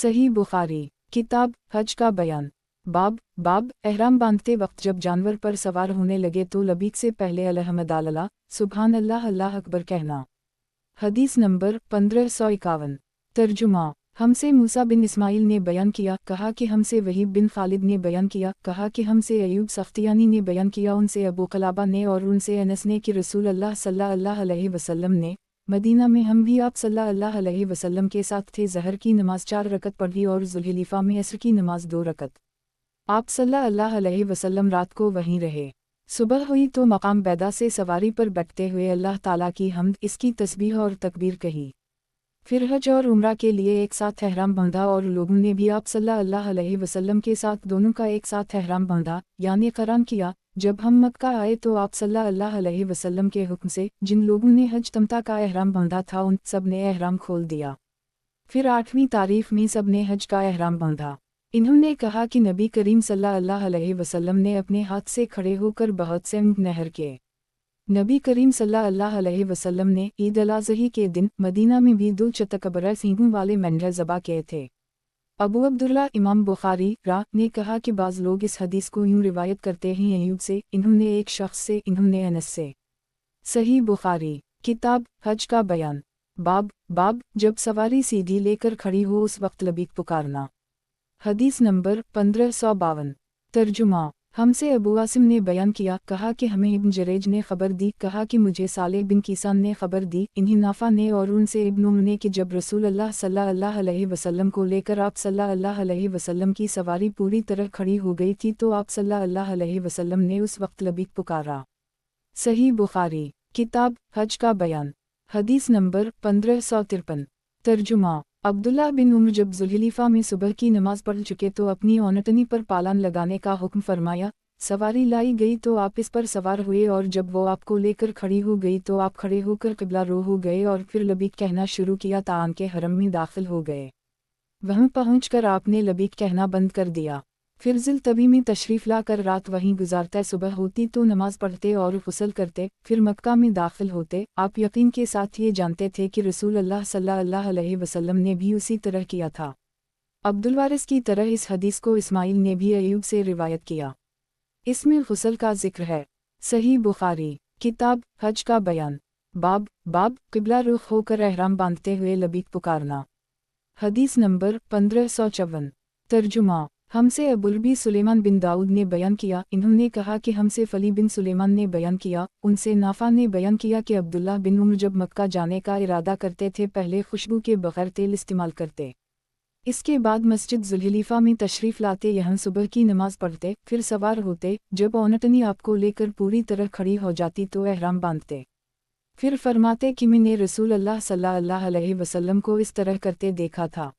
सही बुखारी। किताब हज का बयान। बाब एहराम बांधते वक्त जब जानवर पर सवार होने लगे तो लबीक से पहले अल्हम्दुलिल्लाह, सुबहान अल्लाह, अल्लाह अकबर कहना। हदीस नंबर 1551। तर्जुमा। हमसे मूसा बिन इस्माइल ने बयान किया, कहा कि हमसे वहीब बिन खालिद ने बयान किया, कहा कि हमसे अयूब सख्तियानी ने बयान किया, उनसे अबू कलाबा ने और उनसे अनस ने कि रसूल अल्लाह सल्लल्लाहु अलैहि वसल्लम ने मदीना में हम भी आप सल्लल्लाहु अलैहि वसल्लम के साथ थे, ज़हर की नमाज 4 रकत पढ़ी और ज़ुल्हिलीफा में असर की नमाज 2 रकत। आप सल्लल्लाहु अलैहि वसल्लम रात को वहीं रहे। सुबह हुई तो मकाम बैदा से सवारी पर बैठते हुए अल्लाह ताला की हम्द, इसकी तस्बीह और तकबीर कही। फिर हज और उम्रा के लिए एक साथ एहराम बांधा और लोगों ने भी आप सल्लल्लाहु अलैहि वसल्लम के साथ दोनों का एक साथ एहराम बांधा, यानी क़रान किया। जब हम मक्का आए तो आप सल्लल्लाहु अलैहि वसल्लम के हुक्म से जिन लोगों ने हज तमता का एहराम बांधा था उन सब ने एहराम खोल दिया। फिर 8वीं तारीख में सब ने हज का एहराम बांधा। इन्होंने कहा कि नबी करीम सल्लल्लाहु अलैहि वसल्लम ने अपने हाथ से खड़े होकर बहुत से ऊँट नहर किए। नबी करीम सल्लल्लाहु अलैहि वसल्लम ने ईद अल-अज़ही के दिन मदीना में भी 2 चतकबर सींगों वाले मेंढर ज़बा किए थे। अबू अब्दुल्ला इमाम बुखारी ने कहा कि बाज़ लोग इस हदीस को यूँ रिवायत करते हैं अयूब से, इन्होंने एक शख्स से, इन्होंने अनस से। सही बुखारी। किताब हज का बयान। बाब जब सवारी सीधी लेकर खड़ी हो उस वक्त लबीक पुकारना। हदीस नंबर 1552। तर्जुमा। हमसे अबू आसिम ने बयान किया, कहा कि हमें इब्न जरेज ने खबर दी, कहा कि मुझे सालेह बिन कीसान ने खबर दी, इन्हीं नाफा ने और उनसे इब्न उम्र ने कि जब रसूल अल्लाह सल्लल्लाहु अलैहि वसल्लम को लेकर आप सल्लल्लाहु अलैहि वसल्लम की सवारी पूरी तरह खड़ी हो गई थी तो आप सल्लल्लाहु अलैहि वसल्लम ने उस वक्त लबीक पुकारा। सही बुखारी। किताब हज का बयान। हदीस नंबर 1553। तर्जुमा। अब्दुल्लाह बिन उम्र जब ज़ुल्हिलीफा में सुबह की नमाज पढ़ चुके तो अपनी औनटनी पर पालान लगाने का हुक्म फरमाया। सवारी लाई गई तो आप इस पर सवार हुए और जब वो आपको लेकर खड़ी हो गई तो आप खड़े होकर क़िबला रो हो गए और फिर लबीक कहना शुरू किया तान के हरम में दाखिल हो गए। वहाँ पहुँचकर आपने लबीक कहना बंद कर दिया। फिर ज़िल-तबी में तशरीफ़ लाकर रात वहीं गुजारते, सुबह होती तो नमाज पढ़ते और गुस्ल करते, फिर मक्का में दाखिल होते। आप यकीन के साथ ये जानते थे कि रसूल अल्लाह सल्लल्लाहु अलैहि वसल्लम ने भी उसी तरह किया था। अब्दुल वारिस की तरह इस हदीस को इस्माइल ने भी अयूब से रिवायत किया। इसमें गुस्ल का जिक्र है। सही बुखारी। किताब हज का बयान। बाब क़िबला रुख होकर एहराम बांधते हुए लबीक पुकारना। हदीस नंबर 1554। तर्जुमा। हमसे अबुलबी सुलेमान बिन दाऊद ने बयान किया, इन्होंने कहा कि हमसे फली बिन सुलेमान ने बयान किया, उनसे नाफा ने बयान किया कि अब्दुल्लाह बिन उम्र जब मक्का जाने का इरादा करते थे पहले खुशबू के बगैर तेल इस्तेमाल करते। इसके बाद मस्जिद ज़ुल्हिलीफा में तशरीफ़ लाते, यहाँ सुबह की नमाज पढ़ते, फिर सवार होते। जब औनटनी आपको लेकर पूरी तरह खड़ी हो जाती तो एहराम बांधते। फिर फरमाते कि मैंने रसूल अल्लाह सल्लल्लाहु अलैहि वसल्लम को इस तरह करते देखा था।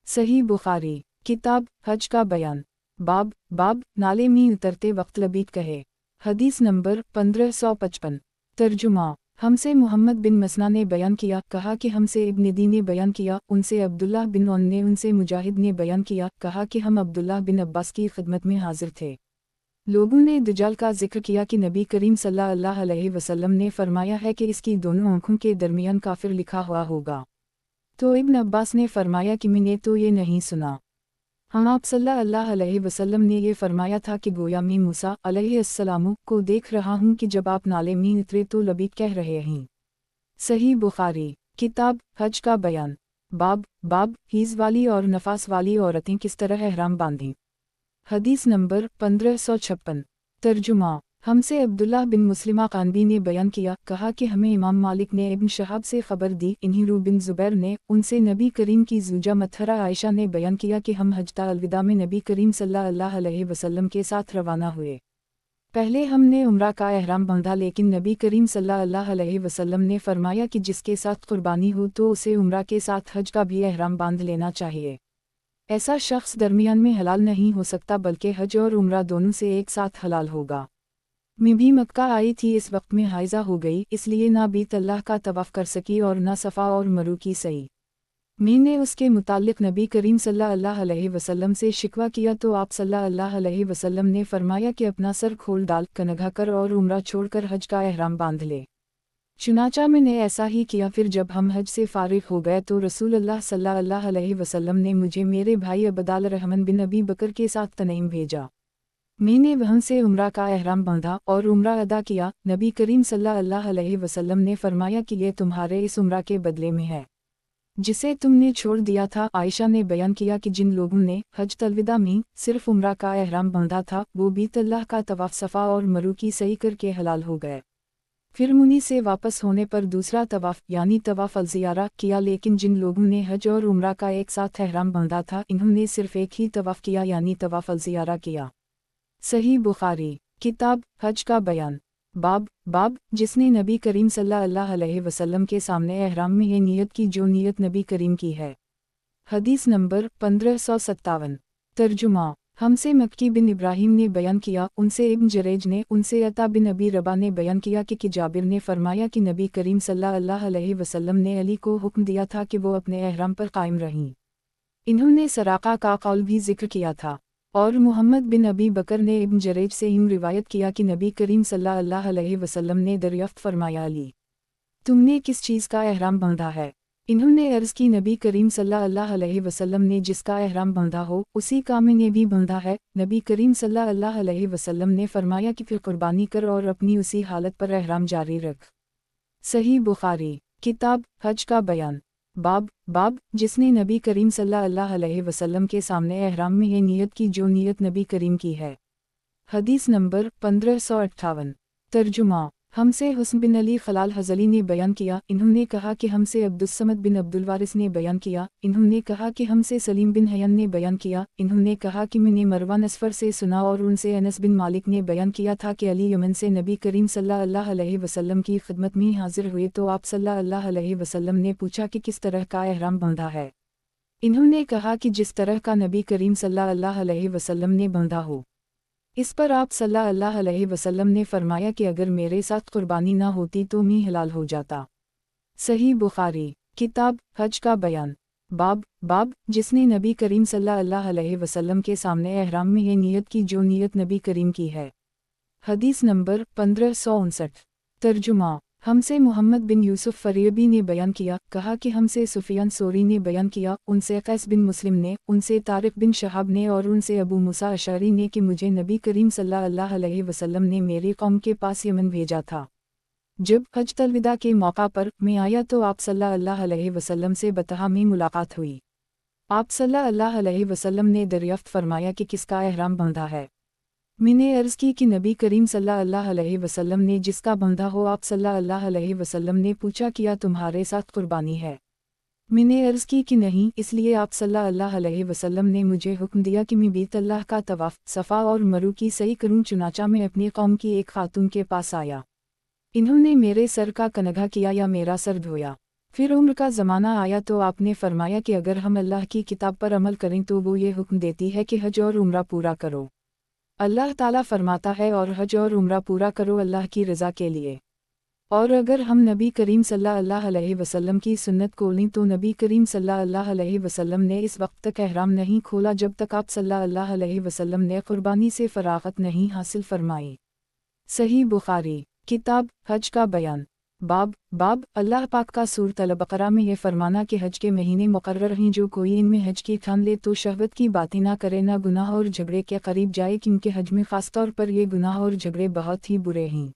सही बुखारी। किताब हज का बयान। बाब नाले में उतरते वक्त लबीक कहे। हदीस नंबर 1555। तर्जुमा। हमसे मोहम्मद बिन मसना ने बयान किया, कहा कि हमसे इब्न दी ने बयान किया, उनसे अब्दुल्लाह बिन औन ने, उनसे मुजाहिद ने बयान किया, कहा कि हम अब्दुल्लाह बिन अब्बास की खिदमत में हाजिर थे। लोगों ने दज्जाल का जिक्र किया कि नबी करीम सल्लल्लाहु अलैहि वसल्लम ने फरमाया है कि इसकी दोनों आँखों के दरमियान काफिर लिखा हुआ होगा। तो इब्न अब्बास ने फरमाया कि मैंने तो ये नहीं सुना। हम आप सल्लल्लाहु अलैहि वसल्लम ने ये फरमाया था कि गोया मैं मूसा अलैहिस्सलाम को देख रहा हूँ कि जब आप नाले में उतरे तो लबीक कह रहे हैं। सही बुखारी। किताब हज का बयान। बाब हीज़ वाली और नफास वाली औरतें किस तरह एहराम बांधें। हदीस नंबर 1556। तर्जुमा। हमसे अब्दुल्लाह बिन मुस्लिमा कानबी ने बयान किया, कहा कि हमें इमाम मालिक ने इब्न शहाब से खबर दी, इन्हीं रू बिन ज़ुबैर ने, उनसे नबी करीम की ज़ूजा मतहरा आयशा ने बयान किया कि हम हजता अलविदा में नबी करीम सल्लल्लाहु अलैहि वसल्लम के साथ रवाना हुए। पहले हमने उम्रा का एहराम बांधा, लेकिन नबी करीम सल्लल्लाहु अलैहि वसल्लम ने फरमाया कि जिसके साथ कुर्बानी हो तो उसे उम्रा के साथ हज का भी एहराम बांध लेना चाहिए। ऐसा शख्स दरमियान में हलाल नहीं हो सकता, बल्कि हज और उम्रा दोनों से एक साथ हलाल होगा। मैं भी मक्का आई थी, इस वक्त में हाइज़ा हो गई, इसलिए ना बीत अल्लाह का तवाफ़ कर सकी और ना सफ़ा और मरू की सही। मैंने उसके मुताल्लिक़ नबी करीम सल्लल्लाहु अलैहि वसल्लम से शिकवा किया तो आप सल्लल्लाहु अलैहि वसल्लम ने फरमाया कि अपना सर खोल डाल, कनघा कर और उम्रा छोड़कर हज का एहराम बांध ले। चुनाचा मैंने ऐसा ही किया। फिर जब हम हज से फारिग हो गए तो रसूल अल्लाह सल्लल्लाहु अलैहि वसल्लम ने मुझे मेरे भाई अब्दुल रहमान बिन अबी बकर के साथ तनईम भेजा। मैंने वहाँ से उम्रा का एहराम बांधा और उम्रा अदा किया। नबी करीम सल्लल्लाहु अलैहि वसल्लम ने फरमाया कि ये तुम्हारे इस उम्रा के बदले में है जिसे तुमने छोड़ दिया था। आयशा ने बयान किया कि जिन लोगों ने हज तलविदा में सिर्फ उम्रा का एहराम बांधा था वो बीत अल्लाह का तवाफ सफ़ा और मरू की सही करके हलाल हो गए। फिर मुनी से वापस होने पर दूसरा तवाफ यानी तवाफ अल-ज़ियारा किया। लेकिन जिन लोगों ने हज और उम्रा का एक साथ एहराम बांधा था इन्होंने सिर्फ एक ही तवाफ किया यानी तवाफ अल-ज़ियारा किया। सही बुखारी किताब हज का बयान बाब जिसने नबी करीम सल्लल्लाहु अलैहि वसल्लम के सामने एहराम में ये नियत की जो नियत नबी करीम की है। हदीस नंबर 1557। तर्जुमा हमसे मक्की बिन इब्राहिम ने बयान किया, उनसे इब्न जरेज ने, उनसे अता बिन अबी रबा ने बयान किया कि जाबिर ने फरमाया कि नबी करीम सल्लल्लाहु अलैहि वसल्लम ने अली को हुक्म दिया था कि वो अपने एहराम पर कायम रहें। इन्होंने सराका का कौल भी जिक्र किया था। और मुहम्मद बिन अबी बकर ने इब्न जरेज से यूं रिवायत किया कि नबी करीम सल्लल्लाहु अलैहि वसल्लम ने दरियाफ्त फरमाया, अली तुमने किस चीज़ का एहराम बांधा है? इन्होंने अर्ज़ की, नबी करीम सल्लल्लाहु अलैहि वसल्लम ने जिसका एहराम बांधा हो उसी का मैंने भी बांधा है। नबी करीम सल्लल्लाहु अलैहि वसल्लम ने फरमाया कि फिर कुर्बानी कर और अपनी उसी हालत पर एहराम जारी रख। सही बुखारी किताब हज का बयान बाब जिसने नबी करीम सल्लल्लाहु अलैहि वसल्लम के सामने एहराम में ये नियत की जो नियत नबी करीम की है। हदीस नंबर 1558। तर्जुमा हमसे हुस्न बिन अली खलाल हज़ली ने बयान किया, इन्होंने कहा कि हमसे अब्दुस्समद बिन अब्दुल वारिस ने बयान किया, इन्होंने कहा कि हमसे सलीम बिन हयन ने बयान किया, इन्होंने कहा कि मैंने मरवान असफर से सुना और उनसे अनस बिन मालिक ने बयान किया था कि अली यमन से नबी करीम सल्लल्लाहु अलैहि वसल्लम की खिदमत में हाजिर हुए तो आप सल्लल्लाहु अलैहि वसल्लम ने पूछा कि किस तरह का एहराम बांधा है। इन्होंने कहा कि जिस तरह का नबी करीम सल्लल्लाहु अलैहि वसल्लम ने बांधा हो। इस पर आप सल्लल्लाहु अलैहि वसल्लम ने फरमाया कि अगर मेरे साथ कुर्बानी ना होती तो मैं हलाल हो जाता। सही बुखारी किताब हज का बयान बाब जिसने नबी करीम सल्लल्लाहु अलैहि वसल्लम के सामने एहराम में ये नियत की जो नियत नबी करीम की है। हदीस नंबर 1559। तर्जुमा हमसे मोहम्मद बिन यूसुफ फरीबी ने बयान किया, कहा कि हमसे सुफियान सोरी ने बयान किया, उनसे कैस बिन मुस्लिम ने, उनसे तारिक बिन शहाब ने और उनसे अबू मूसा अशअरी ने कि मुझे नबी करीम सल्लल्लाहु अलैहि वसल्लम ने मेरी कौम के पास यमन भेजा था। जब हज तलविदा के मौका पर मैं आया तो आप सल्लल्लाहु अलैहि वसल्लम से बतहा में मुलाकात हुई। आप सल्लल्लाहु अलैहि वसल्लम ने दरियाफ्त फरमाया कि किसका एहराम बांधा है। मैंने अर्ज़ की कि नबी करीम सल्लल्लाहु अलैहि वसल्लम ने जिसका बांधा हो। आप सल्लल्लाहु अलैहि वसल्लम ने पूछा, किया तुम्हारे साथ कुर्बानी है? मैंने अर्ज़ की कि नहीं, इसलिए आप सल्लल्लाहु अलैहि वसल्लम ने मुझे हुक्म दिया कि मैं बीत अल्लाह का तवाफ सफ़ा और मरू की सही करूं। चुनाचा मैं अपनी कौम की एक खातून के पास आया, इन्होंने मेरे सर का कनघा किया या मेरा सर धोया। फिर उम्र का ज़माना आया तो आपने फरमाया कि अगर हम अल्लाह की किताब पर अमल करें तो वो ये हुक्म देती है कि हज और उम्रा पूरा करो। अल्लाह ताला फरमाता है, और हज और उम्रा पूरा करो अल्लाह की रज़ा के लिए। और अगर हम नबी करीम सल्लल्लाहु अलैहि वसल्लम की सुन्नत को लें तो नबी करीम सल्लल्लाहु अलैहि वसल्लम ने इस वक्त तक एहराम नहीं खोला जब तक आप सल्लल्लाहु अलैहि वसल्लम ने कुर्बानी से फरागत नहीं हासिल फरमाई। सही बुखारी किताब हज का बयान बाब अल्लाह पाक का सूरत अल-बकरा में ये फरमाना कि हज के महीने मुकर्रर हैं, जो कोई इनमें हज की ठान ले तो शहवत की बातें ना करे, ना गुनाह और झगड़े के करीब जाए, क्योंकि हज में ख़ासतौर पर ये गुनाह और झगड़े बहुत ही बुरे हैं।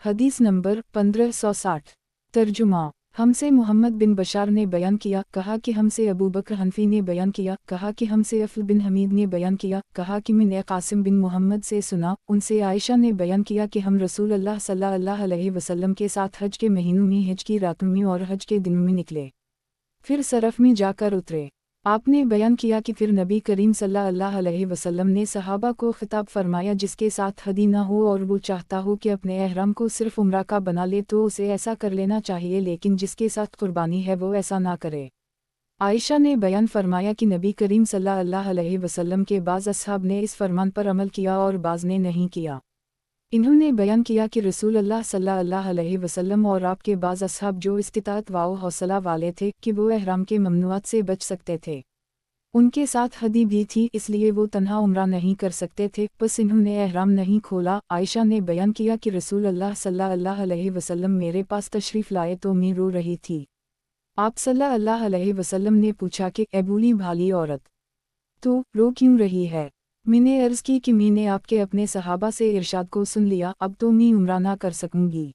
हदीस नंबर 1560। तर्जुमा हमसे मोहम्मद बिन बशार ने बयान किया, कहा कि हमसे अबू बकर हनफी ने बयान किया, कहा कि हमसे अफल बिन हमीद ने बयान किया, कहा कि मैंने कासिम बिन मोहम्मद से सुना, उनसे आयशा ने बयान किया कि हम रसूल अल्लाह सल्लल्लाहु अलैहि वसल्लम के साथ हज के महीनों में हज की रातों में और हज के दिनों में निकले, फिर सरफ में जाकर उतरे। आपने बयान किया कि फिर नबी करीम सल्लल्लाहु अलैहि वसल्लम ने सहाबा को खिताब फरमाया, जिसके साथ हदी ना हो और वो चाहता हो कि अपने एहराम को सिर्फ उम्रा का बना ले तो उसे ऐसा कर लेना चाहिए, लेकिन जिसके साथ कुर्बानी है वो ऐसा ना करे। आयशा ने बयान फरमाया कि नबी करीम सल्लल्लाहु अलैहि वसल्लम के बाज़ असहाब ने इस फरमान पर अमल किया और बाज़ ने नहीं किया। इन्होंने बयान किया कि रसूल अल्लाह सल्लल्लाहु अलैहि वसल्लम और आपके बाज़ असहाब जो इस्तिताअत व हौसला वाले थे कि वो एहराम के ममनुआत से बच सकते थे, ان کے ساتھ ہدی بھی تھی، اس لیے وہ تنہا عمرہ نہیں کر سکتے تھے، بس انہوں نے احرام نہیں کھولا۔ عائشہ نے بیان کیا کہ رسول اللہ صلی اللہ علیہ وسلم میرے پاس تشریف لائے تو میں رو رہی تھی۔ آپ صلی اللہ علیہ وسلم نے پوچھا کہ اے بولی بھالی عورت، تو رو کیوں رہی ہے؟ میں نے عرض کی کہ میں نے آپ کے اپنے صحابہ سے ارشاد کو سن لیا، اب تو میں عمرہ نہ کر سکوں گی۔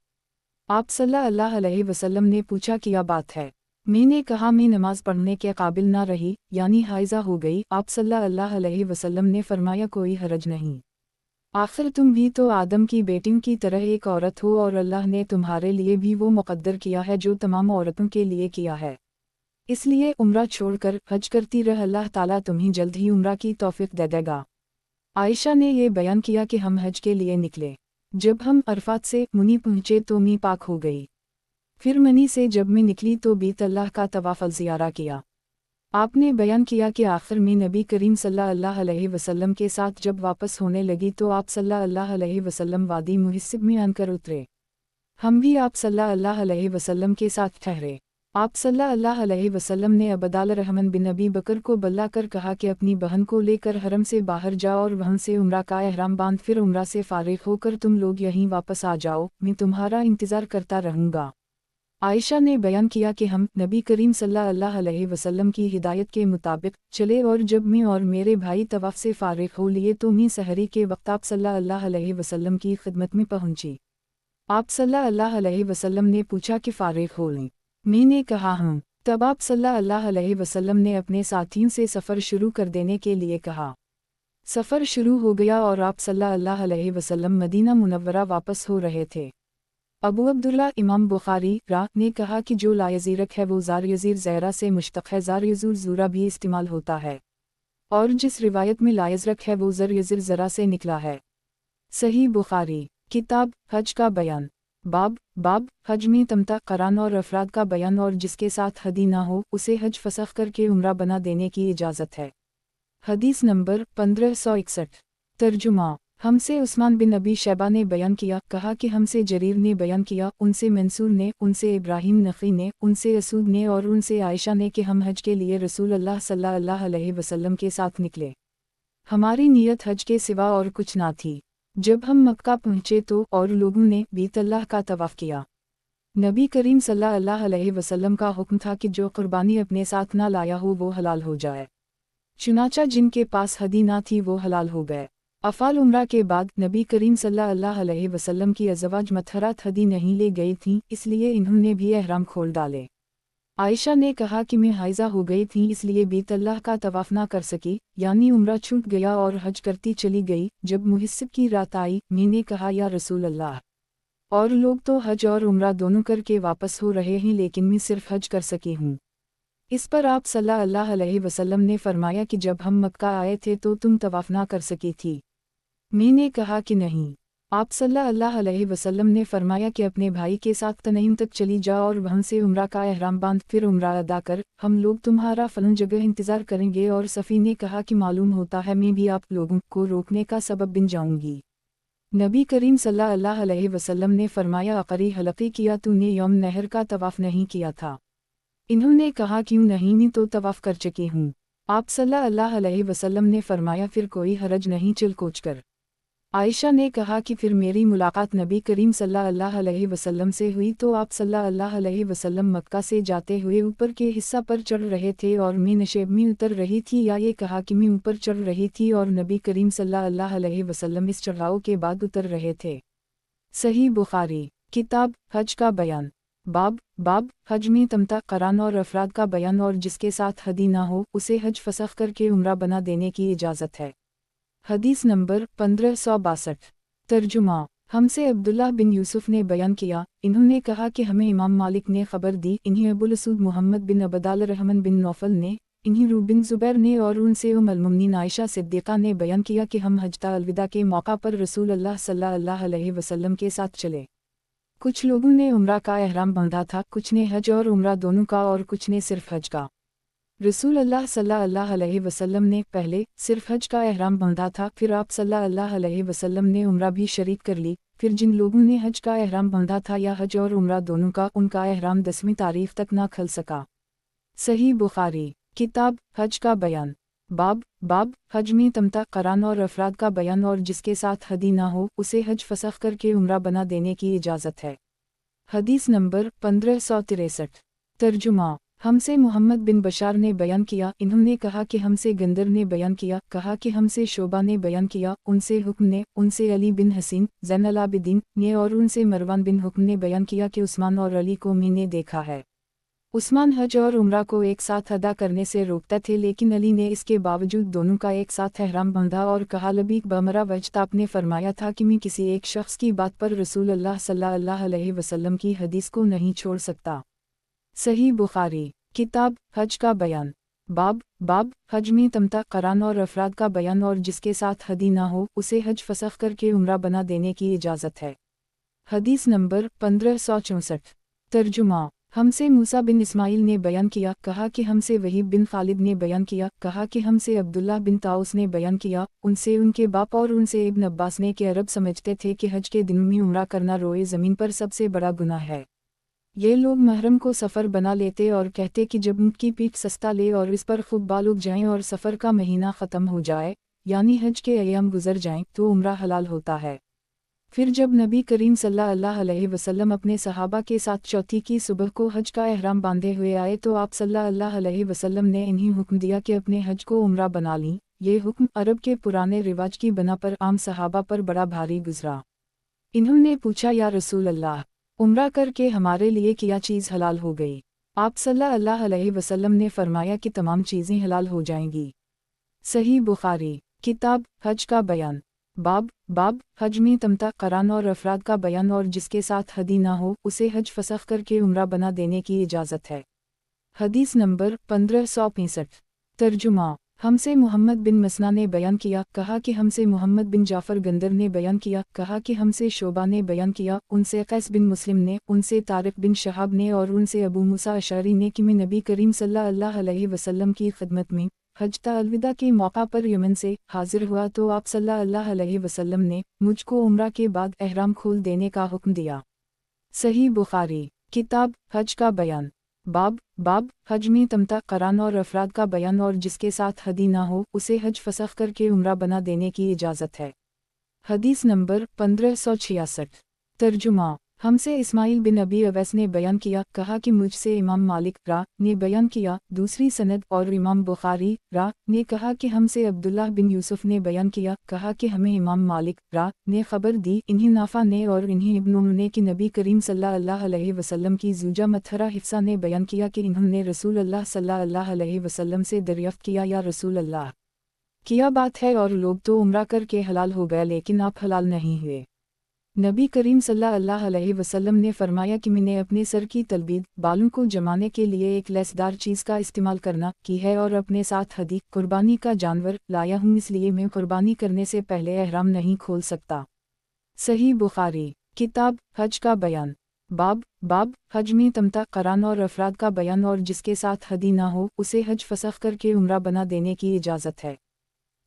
آپ صلی اللہ علیہ وسلم نے پوچھا کیا بات ہے؟ میں نے کہا میں نماز پڑھنے کے قابل نہ رہی، یعنی حائضہ ہو گئی۔ آپ صلی اللہ علیہ وسلم نے فرمایا کوئی حرج نہیں، آخر تم بھی تو آدم کی بیٹیوں کی طرح ایک عورت ہو، اور اللہ نے تمہارے لیے بھی وہ مقدر کیا ہے جو تمام عورتوں کے لیے کیا ہے، اس لیے عمرہ چھوڑ کر حج کرتی رہ، اللہ تعالیٰ تمہیں جلد ہی عمرہ کی توفیق دے گا۔ عائشہ نے یہ بیان کیا کہ ہم حج کے لیے نکلے، جب ہم عرفات سے منی پہنچے تو میں پاک ہو گئی، پھر منی سے جب میں نکلی تو بیت اللہ کا طواف الزیارہ کیا۔ آپ نے بیان کیا کہ آخر میں نبی کریم صلی اللہ علیہ وسلم کے ساتھ جب واپس ہونے لگی تو آپ صلی اللہ علیہ وسلم وادی محسب میں آن کر اترے، ہم بھی آپ صلی اللہ علیہ وسلم کے ساتھ ٹھہرے۔ آپ صلی اللہ علیہ وسلم نے عبدال الرحمن بن ابی بکر کو بلا کر کہا کہ اپنی بہن کو لے کر حرم سے باہر جاؤ اور وہاں سے عمرہ کا احرام باندھ، پھر عمرہ سے فارغ ہو کر تم لوگ یہیں واپس آ جاؤ، میں تمہارا انتظار کرتا رہوں گا۔ عائشہ نے بیان کیا کہ ہم نبی کریم صلی اللہ علیہ وسلم کی ہدایت کے مطابق چلے، اور جب میں اور میرے بھائی طواف سے فارغ ہو لیے تو میں سحری کے وقت آپ صلی اللہ علیہ وسلم کی خدمت میں پہنچی۔ آپ صلی اللہ علیہ وسلم نے پوچھا کہ فارغ ہو لیں؟ میں نے کہا ہوں۔ تب آپ صلی اللہ علیہ وسلم نے اپنے ساتھیوں سے سفر شروع کر دینے کے لیے کہا۔ سفر شروع ہو گیا اور آپ صلی اللہ علیہ وسلم مدینہ منورہ واپس ہو رہے تھے۔ ابو عبداللہ امام بخاری نے کہا کہ جو لا یزیرک ہے وہ زار یزیر زیرہ سے مشتق ہے، زار یزور زورہ بھی استعمال ہوتا ہے، اور جس روایت میں لا یزرک ہے وہ زر یزر ذرا سے نکلا ہے۔ صحیح بخاری کتاب حج کا بیان، باب حج میں تمتع قران اور افراد کا بیان، اور جس کے ساتھ ہدی نہ ہو اسے حج فسخ کر کے عمرہ بنا دینے کی اجازت ہے۔ حدیث نمبر 1561۔ ترجمہ۔ ہم سے عثمان بن ابی شیبہ نے بیان کیا، کہا کہ ہم سے جریر نے بیان کیا، ان سے منصور نے، ان سے ابراہیم نخعی نے، ان سے اسود نے، اور ان سے عائشہ نے کہ ہم حج کے لیے رسول اللہ صلی اللہ علیہ وسلم کے ساتھ نکلے، ہماری نیت حج کے سوا اور کچھ نہ تھی۔ جب ہم مکہ پہنچے تو اور لوگوں نے بیت اللہ کا طواف کیا۔ نبی کریم صلی اللہ علیہ وسلم کا حکم تھا کہ جو قربانی اپنے ساتھ نہ لایا ہو وہ حلال ہو جائے، چنانچہ جن کے پاس ہدی نہ تھی وہ حلال ہو گئے۔ افعال عمرہ کے بعد نبی کریم صلی اللہ علیہ وسلم کی ازواج مطہرات ہدی نہیں لے گئی تھیں، اس لیے انہوں نے بھی احرام کھول ڈالے۔ عائشہ نے کہا کہ میں حائضہ ہو گئی تھی، اس لیے بیت اللہ کا طواف نہ کر سکی، یعنی عمرہ چھوٹ گیا اور حج کرتی چلی گئی۔ جب محسب کی رات آئی، میں نے کہا یا رسول اللہ، اور لوگ تو حج اور عمرہ دونوں کر کے واپس ہو رہے ہیں لیکن میں صرف حج کر سکی ہوں۔ اس پر آپ صلی اللہ علیہ وسلم نے فرمایا کہ جب ہم مکہ آئے تھے تو تم طواف نہ کر سکی تھی؟ میں نے کہا کہ نہیں۔ آپ صلی اللہ علیہ وسلم نے فرمایا کہ اپنے بھائی کے ساتھ تنعیم تک چلی جاؤ اور وہاں سے عمرہ کا احرام باندھ، پھر عمرہ ادا کر، ہم لوگ تمہارا فلاں جگہ انتظار کریں گے۔ اور صفی نے کہا کہ معلوم ہوتا ہے میں بھی آپ لوگوں کو روکنے کا سبب بن جاؤں گی۔ نبی کریم صلی اللہ علیہ وسلم نے فرمایا عقری حلقی کیا تو نے یوم نہر کا طواف نہیں کیا تھا؟ انہوں نے کہا کیوں نہیں، میں تو طواف کر چکی ہوں۔ آپ صلی اللہ علیہ وسلم نے فرمایا پھر کوئی حرج نہیں، چل کوچ کر۔ عائشہ نے کہا کہ پھر میری ملاقات نبی کریم صلی اللہ علیہ وسلم سے ہوئی تو آپ صلی اللہ علیہ وسلم مکہ سے جاتے ہوئے اوپر کے حصہ پر چڑھ رہے تھے اور میں نشیب میں اتر رہی تھی، یا یہ کہا کہ میں اوپر چڑھ رہی تھی اور نبی کریم صلی اللہ علیہ وسلم اس چڑھاؤ کے بعد اتر رہے تھے۔ صحیح بخاری کتاب حج کا بیان، باب حج میں تمتع قران اور افراد کا بیان، اور جس کے ساتھ ہدی نہ ہو اسے حج فسخ کر کے عمرہ بنا دینے کی اجازت ہے۔ حدیث نمبر 1562۔ ترجمہ۔ ہم سے عبداللہ بن یوسف نے بیان کیا، انہوں نے کہا کہ ہمیں امام مالک نے خبر دی، انہیں ابو الاسود محمد بن عبدال الرحمن بن نوفل نے، انہیں روح بن زبیر نے، اور ان سے ام المؤمنین عائشہ صدیقہ نے بیان کیا کہ ہم حجۃ الوداع کے موقع پر رسول اللہ صلی اللہ علیہ وسلم کے ساتھ چلے۔ کچھ لوگوں نے عمرہ کا احرام باندھا تھا، کچھ نے حج اور عمرہ دونوں کا، اور کچھ نے صرف حج کا۔ رسول اللہ صلی اللہ علیہ وسلم نے پہلے صرف حج کا احرام باندھا تھا، پھر آپ صلی اللہ علیہ وسلم نے عمرہ بھی شریک کر لی، پھر جن لوگوں نے حج کا احرام باندھا تھا یا حج اور عمرہ دونوں کا، ان کا احرام 10ویں تاریخ تک نہ کھل سکا۔ صحیح بخاری کتاب حج کا بیان، बाब हज में तमता करान और अफराद का बयान और जिसके साथ हदी ना हो उसे हज फसख करके उम्रा बना देने की इजाज़त है। हदीस नंबर 1563। तर्जुमा। हमसे मोहम्मद बिन बशार ने बयान किया, इन्होंने कहा कि हमसे गंदर ने बयान किया, कहा कि हमसे शोबा ने बयान किया, उनसे हुक्म ने, उनसे अली बिन हसीन ज़ैनुल आबिदीन ने और उनसे मरवान बिन हुक्म ने बयान किया कि उस्मान और अली को मैंने देखा है। उस्मान हज और उम्रा को एक साथ अदा करने से रोकते थे, लेकिन अली ने इसके बावजूद दोनों का एक साथ एहराम बांधा और कहा, लबीक बमरा वजत आपने फरमाया था कि मैं किसी एक शख्स की बात पर रसूल अल्लाह सल्लल्लाहु अलैहि वसल्लम की हदीस को नहीं छोड़ सकता। सही बुखारी। किताब हज का बयान। बाब हज में तमता करान और अफराद का बयान और जिसके साथ हदी ना हो उसे हज फसख करके उम्रा बना देने की इजाज़त है। हदीस नंबर 1564। तर्जुमा। हमसे मूसा बिन इस्माइल ने बयान किया, कहा कि हमसे वहीब बिन खालिद ने बयान किया, कहा कि हमसे अब्दुल्लाह बिन ताउस ने बयान किया, उनसे उनके बाप और उनसे इब्न अब्बास ने कि अरब समझते थे कि हज के दिन में उम्रा करना रोए ज़मीन पर सबसे बड़ा गुनाह है। ये लोग महरम को सफ़र बना लेते और कहते कि जब उनकी पीठ सस्ता ले और इस पर खूब बालुग जाएं और सफ़र का महीना ख़त्म हो जाए, यानी हज के अय्याम गुजर जाएं, तो उम्रा हलाल होता है। फिर जब नबी करीम सल्लल्लाहु अलैहि वसल्लम अपने सहाबा के साथ चौथी की सुबह को हज का एहराम बांधे हुए आए तो आप सल्लल्लाहु अलैहि वसल्लम ने इन्हें हुक्म दिया कि अपने हज को उम्रा बना लीं। ये हुक्म अरब के पुराने रिवाज की बना पर आम सहाबा पर बड़ा भारी गुजरा। इन्होंने पूछा, या रसूल अल्लाह, उम्रा करके हमारे लिए क्या चीज़ हलाल हो गई? आप सल्लल्लाहु अलैहि वसल्लम ने फरमाया कि तमाम चीज़ें हलाल हो जाएंगी। सही बुखारी। किताब हज का बयान। बाब हज में तमता करान और अफराद का बयान और जिसके साथ हदी ना हो उसे हज फसख करके उम्रा बना देने की इजाज़त है। हदीस नंबर 1565। तर्जुमा। हमसे मोहम्मद बिन मसना ने बयान किया, कहा कि हमसे मोहम्मद बिन जाफ़र गंदर ने बयान किया, कहा कि हमसे शोबा ने बयान किया, उनसे कैस बिन मुस्लिम ने, उनसे तारिक बिन शहाब ने और उनसे अबू मूसा अशअरी ने कि मैं नबी करीम सल्लल्लाहु अलैहि वसल्लम की खिदमत में हज अलविदा के मौका पर यमन से हाजिर हुआ तो आप सल्लल्लाहु अलैहि वसल्लम ने मुझको उम्रा के बाद एहराम खोल देने का हुक्म दिया। सही बुखारी। किताब हज का बयान। बाब हज में तमता करान और अफराद का बयान और जिसके साथ हदी ना हो उसे हज फसख करके उम्रा बना देने की इजाज़त है। हदीस नंबर 1566। तर्जुमा। हमसे इस्माइल बिन अबी अवैस ने बयान किया, कहा कि मुझसे इमाम मालिक रा ने बयान किया, दूसरी सनद और इमाम बुखारी रा ने कहा कि हमसे अब्दुल्लाह बिन यूसुफ ने बयान किया, कहा कि हमें इमाम मालिक रा ने खबर दी, इन्हीं नाफा ने और इन्हीं इब्न उम्र ने कि नबी करीम सल्लल्लाहु अलैहि वसल्लम की ज़ूजा मथरा हिफ्सा ने बयान किया कि इन्होंने रसूल अल्लाह सल्लल्लाहु अलैहि वसल्लम से दरियाफ्त किया, या रसूल अल्लाह, क्या बात है और लोग तो उम्रा करके हलाल हो गए लेकिन आप हलाल नहीं हुए। नबी करीम सल्लल्लाहु अलैहि वसल्लम ने फरमाया कि मैंने अपने सर की तलबीद बालों को जमाने के लिए एक लेसदार चीज़ का इस्तेमाल करना की है और अपने साथ हदी कुर्बानी का जानवर लाया हूँ, इसलिए मैं कुर्बानी करने से पहले एहराम नहीं खोल सकता। सही बुखारी। किताब हज का बयान। बाब हज में तमता करान और अफराद का बयान और जिसके साथ हदी ना हो उसे हज फसख करके उम्रा बना देने की इजाज़त है।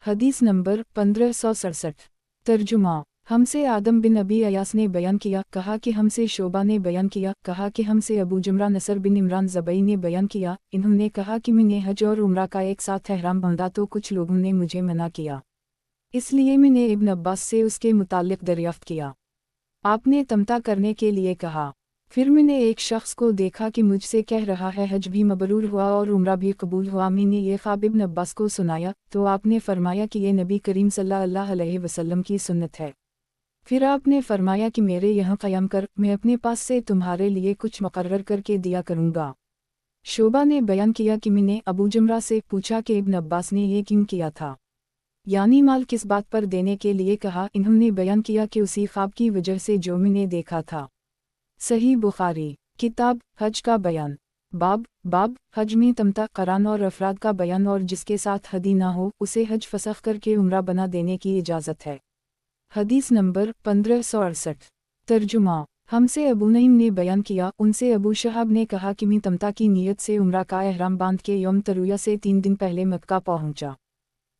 हदीस नंबर 1567। तर्जुमा। हमसे आदम बिन अबी अयास ने बयान किया, कहा कि हमसे शोबा ने बयान किया, कहा कि हमसे अबू जुमरा नसर बिन इमरान ज़बई ने बयान किया, इन्होंने कहा कि मैंने हज और उम्रा का एक साथ एहराम बांधा तो कुछ लोगों ने मुझे मना किया, इसलिए मैंने इब्न अब्बास से उसके मुताल्लिक़ दरियाफ्त किया। आपने तमता करने के लिए कहा। फिर मैंने एक शख्स को देखा कि मुझसे कह रहा है, हज भी मबरूर हुआ और उम्रा भी कबूल हुआ। मैंने ये ख्वाब इब्न अब्बास को सुनाया तो आपने फरमाया कि ये नबी करीम सल्लल्लाहु अलैहि वसल्लम की सुन्नत है। फिर आपने फरमाया कि मेरे यहाँ क़याम कर, मैं अपने पास से तुम्हारे लिए कुछ मुकर्रर करके दिया करूँगा। शोबा ने बयान किया कि मैंने अबू जुमरा से पूछा कि इब्न अब्बास ने ये क्यों किया था, यानी माल किस बात पर देने के लिए कहा। इन्होंने बयान किया कि उसी ख्वाब की वजह से जो मैंने देखा था। सही बुखारी। किताब हज का बयान। बाब हज में तमता करान और अफराद का बयान और जिसके साथ हदी ना हो उसे हज फसख करके उम्रा बना देने की इजाज़त है। हदीस नंबर 1568। तर्जुमा। हमसे अबू नईम ने बयान किया, उनसे अबू शहाब ने कहा कि मैं तमता की नीयत से उम्रा का एहराम बांध के यौम तरुया से 3 दिन पहले मक्का पहुंचा।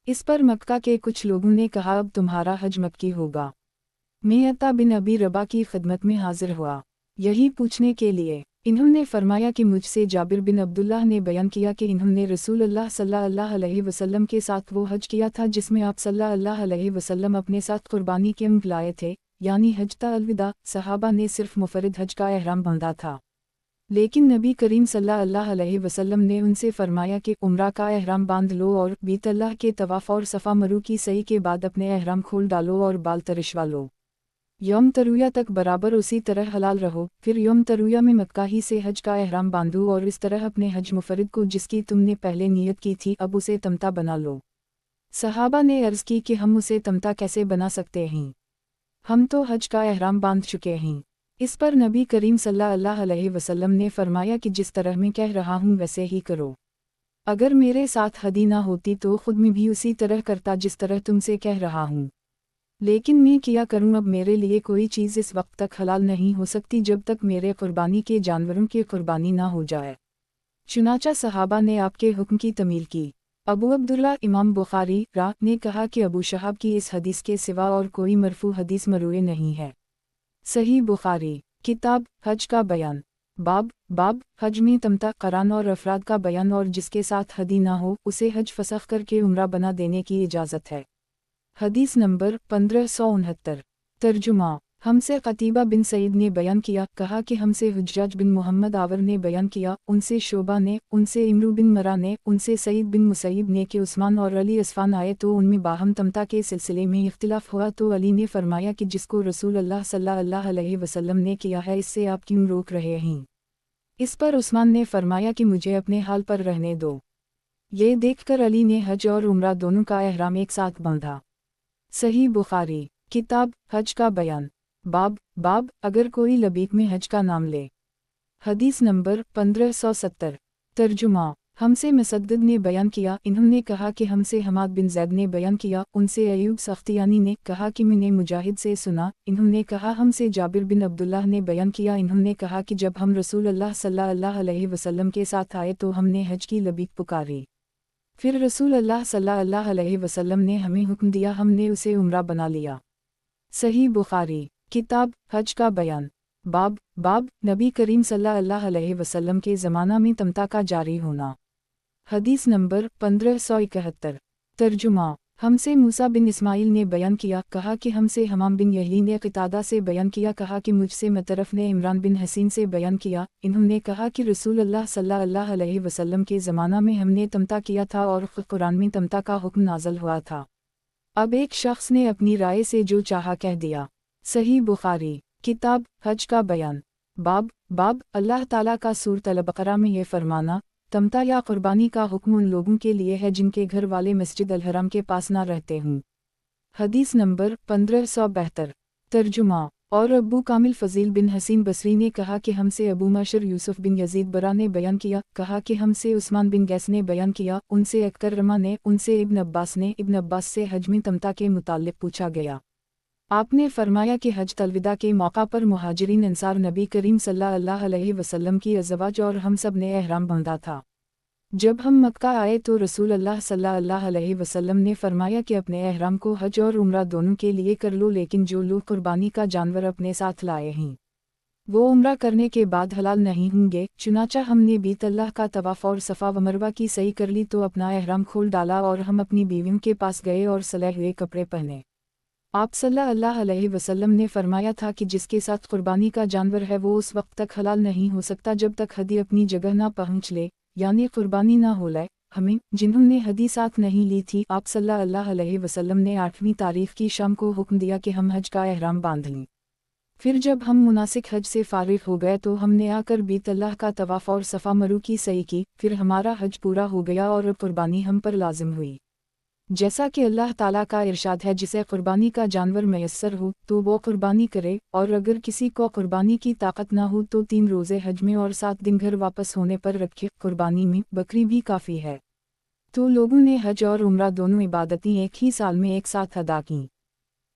इस पर मक्का के कुछ लोगों ने कहा, अब तुम्हारा हज मक्की होगा। मैं अता बिन अबी रबा की खिदमत में हाजिर हुआ, यही पूछने के लिए। इन्होंने फरमाया कि मुझसे जाबिर बिन अब्दुल्लाह ने बयान किया कि इन्होंने रसूल अल्लाह सल्लल्लाहु अलैहि वसल्लम के साथ वो हज किया था जिसमें आप सल्लल्लाहु अलैहि वसल्लम अपने साथ कुर्बानी के ऊँट लाए थे, यानी हज अलविदा। सहाबा ने सिर्फ मुफरिद हज का एहराम बांधा था, लेकिन नबी करीम सल्लल्लाहु अलैहि वसल्लम ने उनसे फरमाया कि उम्रा का एहराम बांध लो और बीतल्लाह के तवाफ़ और सफ़ा मरू की सई के बाद अपने एहराम खोल डालो और बाल तरिशवा लो। यौम तरुया तक बराबर उसी तरह हलाल रहो, फिर यौम तरुया में मक्का ही से हज का एहराम बांधो और इस तरह अपने हज मुफरिद को जिसकी तुमने पहले नियत की थी अब उसे तमता बना लो। सहाबा ने अर्ज़ की कि हम उसे तमता कैसे बना सकते हैं, हम तो हज का एहराम बांध चुके हैं। इस पर नबी करीम सल्लल्लाहु अलैहि वसल्लम ने फरमाया कि जिस तरह मैं कह रहा हूँ वैसे ही करो। अगर मेरे साथ हदी ना होती तो खुद मैं भी उसी तरह करता जिस तरह तुमसे कह रहा हूँ, लेकिन मैं किया करूँ। अब मेरे लिए कोई चीज़ इस वक्त तक हलाल नहीं हो सकती जब तक मेरे कुर्बानी के जानवरों की कुर्बानी ना हो जाए। चुनाचा सहाबा ने आपके हुक्म की तमील की। अबू अब्दुल्ला इमाम बुखारी रा ने कहा कि अबू शहाब की इस हदीस के सिवा और कोई मरफू हदीस मरूए नहीं है। सही बुखारी किताब हज का बयान बाब हज में तमता करान और अफराद का बयान और जिसके साथ हदी ना हो उसे हज फसख करके उम्रा बना देने की इजाज़त है। हदीस नंबर 1569। तर्जुमा हमसे क़तीबा बिन सईद ने बयान किया, कहा कि हमसे हुज्जाज बिन मोहम्मद आवर ने बयान किया, उनसे शोबा ने, उनसे इमरू बिन मरा ने, उनसे सईद बिन मुसैब ने कि उस्मान और अली अस्फ़ान आए तो उनमें बाहम तमता के सिलसिले में इख्तिलाफ़ हुआ तो अली ने फरमाया कि जिसको रसूल अल्लाह सल्लल्लाहु अलैहि वसल्लम ने किया है इससे आप क्यों रोक रहे हैं। इस पर उस्मान ने फरमाया कि मुझे अपने हाल पर रहने दो। ये देखकर अली ने हज और उम्रा दोनों का एहराम एक साथ बांधा। सही बुखारी किताब हज का बयान बाब अगर कोई लबीक में हज का नाम ले। हदीस नंबर 1570। तर्जुमा हमसे मुसद्दद ने बयान किया, इन्होंने कहा कि हमसे हमाद बिन ज़ैद ने बयान किया, उनसे अयूब सख्तियानी ने कहा कि मैंने मुजाहिद से सुना, इन्होंने कहा हमसे जाबिर बिन अब्दुल्लाह ने बयान किया, इन्होंने कहा कि जब हम रसूल अल्लाह सल्लल्लाहु अलैहि वसल्लम के साथ आए तो हमने हज की लबीक पुकारी, फिर रसूल अल्लाह सल्लल्लाहु अलैहि वसल्लम ने हमें हुक्म दिया, हमने उसे उम्रा बना लिया। सही बुखारी किताब हज का बयान बाब नबी करीम सल्लल्लाहु अलैहि वसल्लम के ज़माना में तमता का जारी होना। हदीस नंबर 1571। तर्जुमा हमसे मूसा बिन इस्माइल ने बयान किया, कहा कि हमसे हमाम बिन यहली ने क़तादा से बयान किया, कहा कि मुझसे मतरफ ने इमरान बिन हसीन से बयान किया, इन्होंने कहा कि रसूल अल्लाह सल्लल्लाहु अलैहि वसल्लम के ज़माना में हमने तमता किया था और ख़ुद कुरान में तमता का हुक्म नाज़ल हुआ था। अब एक शख्स ने अपनी राय से जो चाहा कह दिया। सही बुखारी किताब हज का बयान बाब अल्लाह ताला का सूरत अल-बक़रा में ये फरमाना, तमता या कुर्बानी का हुक्म उन लोगों के लिए है जिनके घर वाले मस्जिद अल हरम के पास ना रहते हों। हदीस नंबर 1572। तर्जुमा और अबू कामिल फ़ज़ील बिन हसीन बसरी ने कहा कि हमसे अबू मशर यूसुफ बिन यजीद बरा ने बयान किया, कहा कि हमसे उस्मान बिन गैस ने बयान किया, उनसे अकरमा ने, उनसे इब्न अब्बास से हज में तमता के मुताल्लिक़ पूछा गया। आपने फरमाया कि हज अलविदा के मौका पर मुहाजिरीन अंसार नबी करीम सल्लल्लाहु अलैहि वसल्लम की अज़वाज और हम सब ने एहराम बांधा था। जब हम मक्का आए तो रसूल अल्लाह सल्लल्लाहु अलैहि वसल्लम ने फरमाया कि अपने एहराम को हज और उम्रा दोनों के लिए कर लो, लेकिन जो लोग कुर्बानी का जानवर अपने साथ लाए हैं वो उम्रा करने के बाद हलाल नहीं होंगे। चुनाचा हमने बीतल्लाह का तवाफ़ और सफ़ा व मरवा की सई कर ली तो अपना एहराम खोल डाला और हम अपनी बीवियों के पास गए और सले हुए कपड़े पहने। आप सल्लल्लाहु अलैहि वसल्लम ने फरमाया था कि जिसके साथ कुर्बानी का जानवर है वो उस वक्त तक हलाल नहीं हो सकता जब तक हदी अपनी जगह ना पहुँच ले, यानी कुर्बानी ना हो लाए। हमें जिन्होंने हदी साथ नहीं ली थी, आप सल्लल्लाहु अलैहि वसल्लम ने 8वीं तारीख की शाम को हुक्म दिया कि हम हज का एहराम बांध लें। फिर जब हम मुनासिक हज से फारिग हो गए तो हमने आकर बीतल्लाह का तवाफ़ और सफ़ा मरू की सई की, फिर हमारा हज पूरा हो गया और कुर्बानी हम पर लाजिम हुई। जैसा कि अल्लाह ताला का इरशाद है, जिसे कुर्बानी का जानवर मैसर हो तो वो कुर्बानी करे, और अगर किसी को कुर्बानी की ताकत ना हो तो 3 रोज़े हज में और 7 दिन घर वापस होने पर रखे। कुर्बानी में बकरी भी काफ़ी है। तो लोगों ने हज और उम्रा दोनों इबादतें एक ही साल में एक साथ अदा की,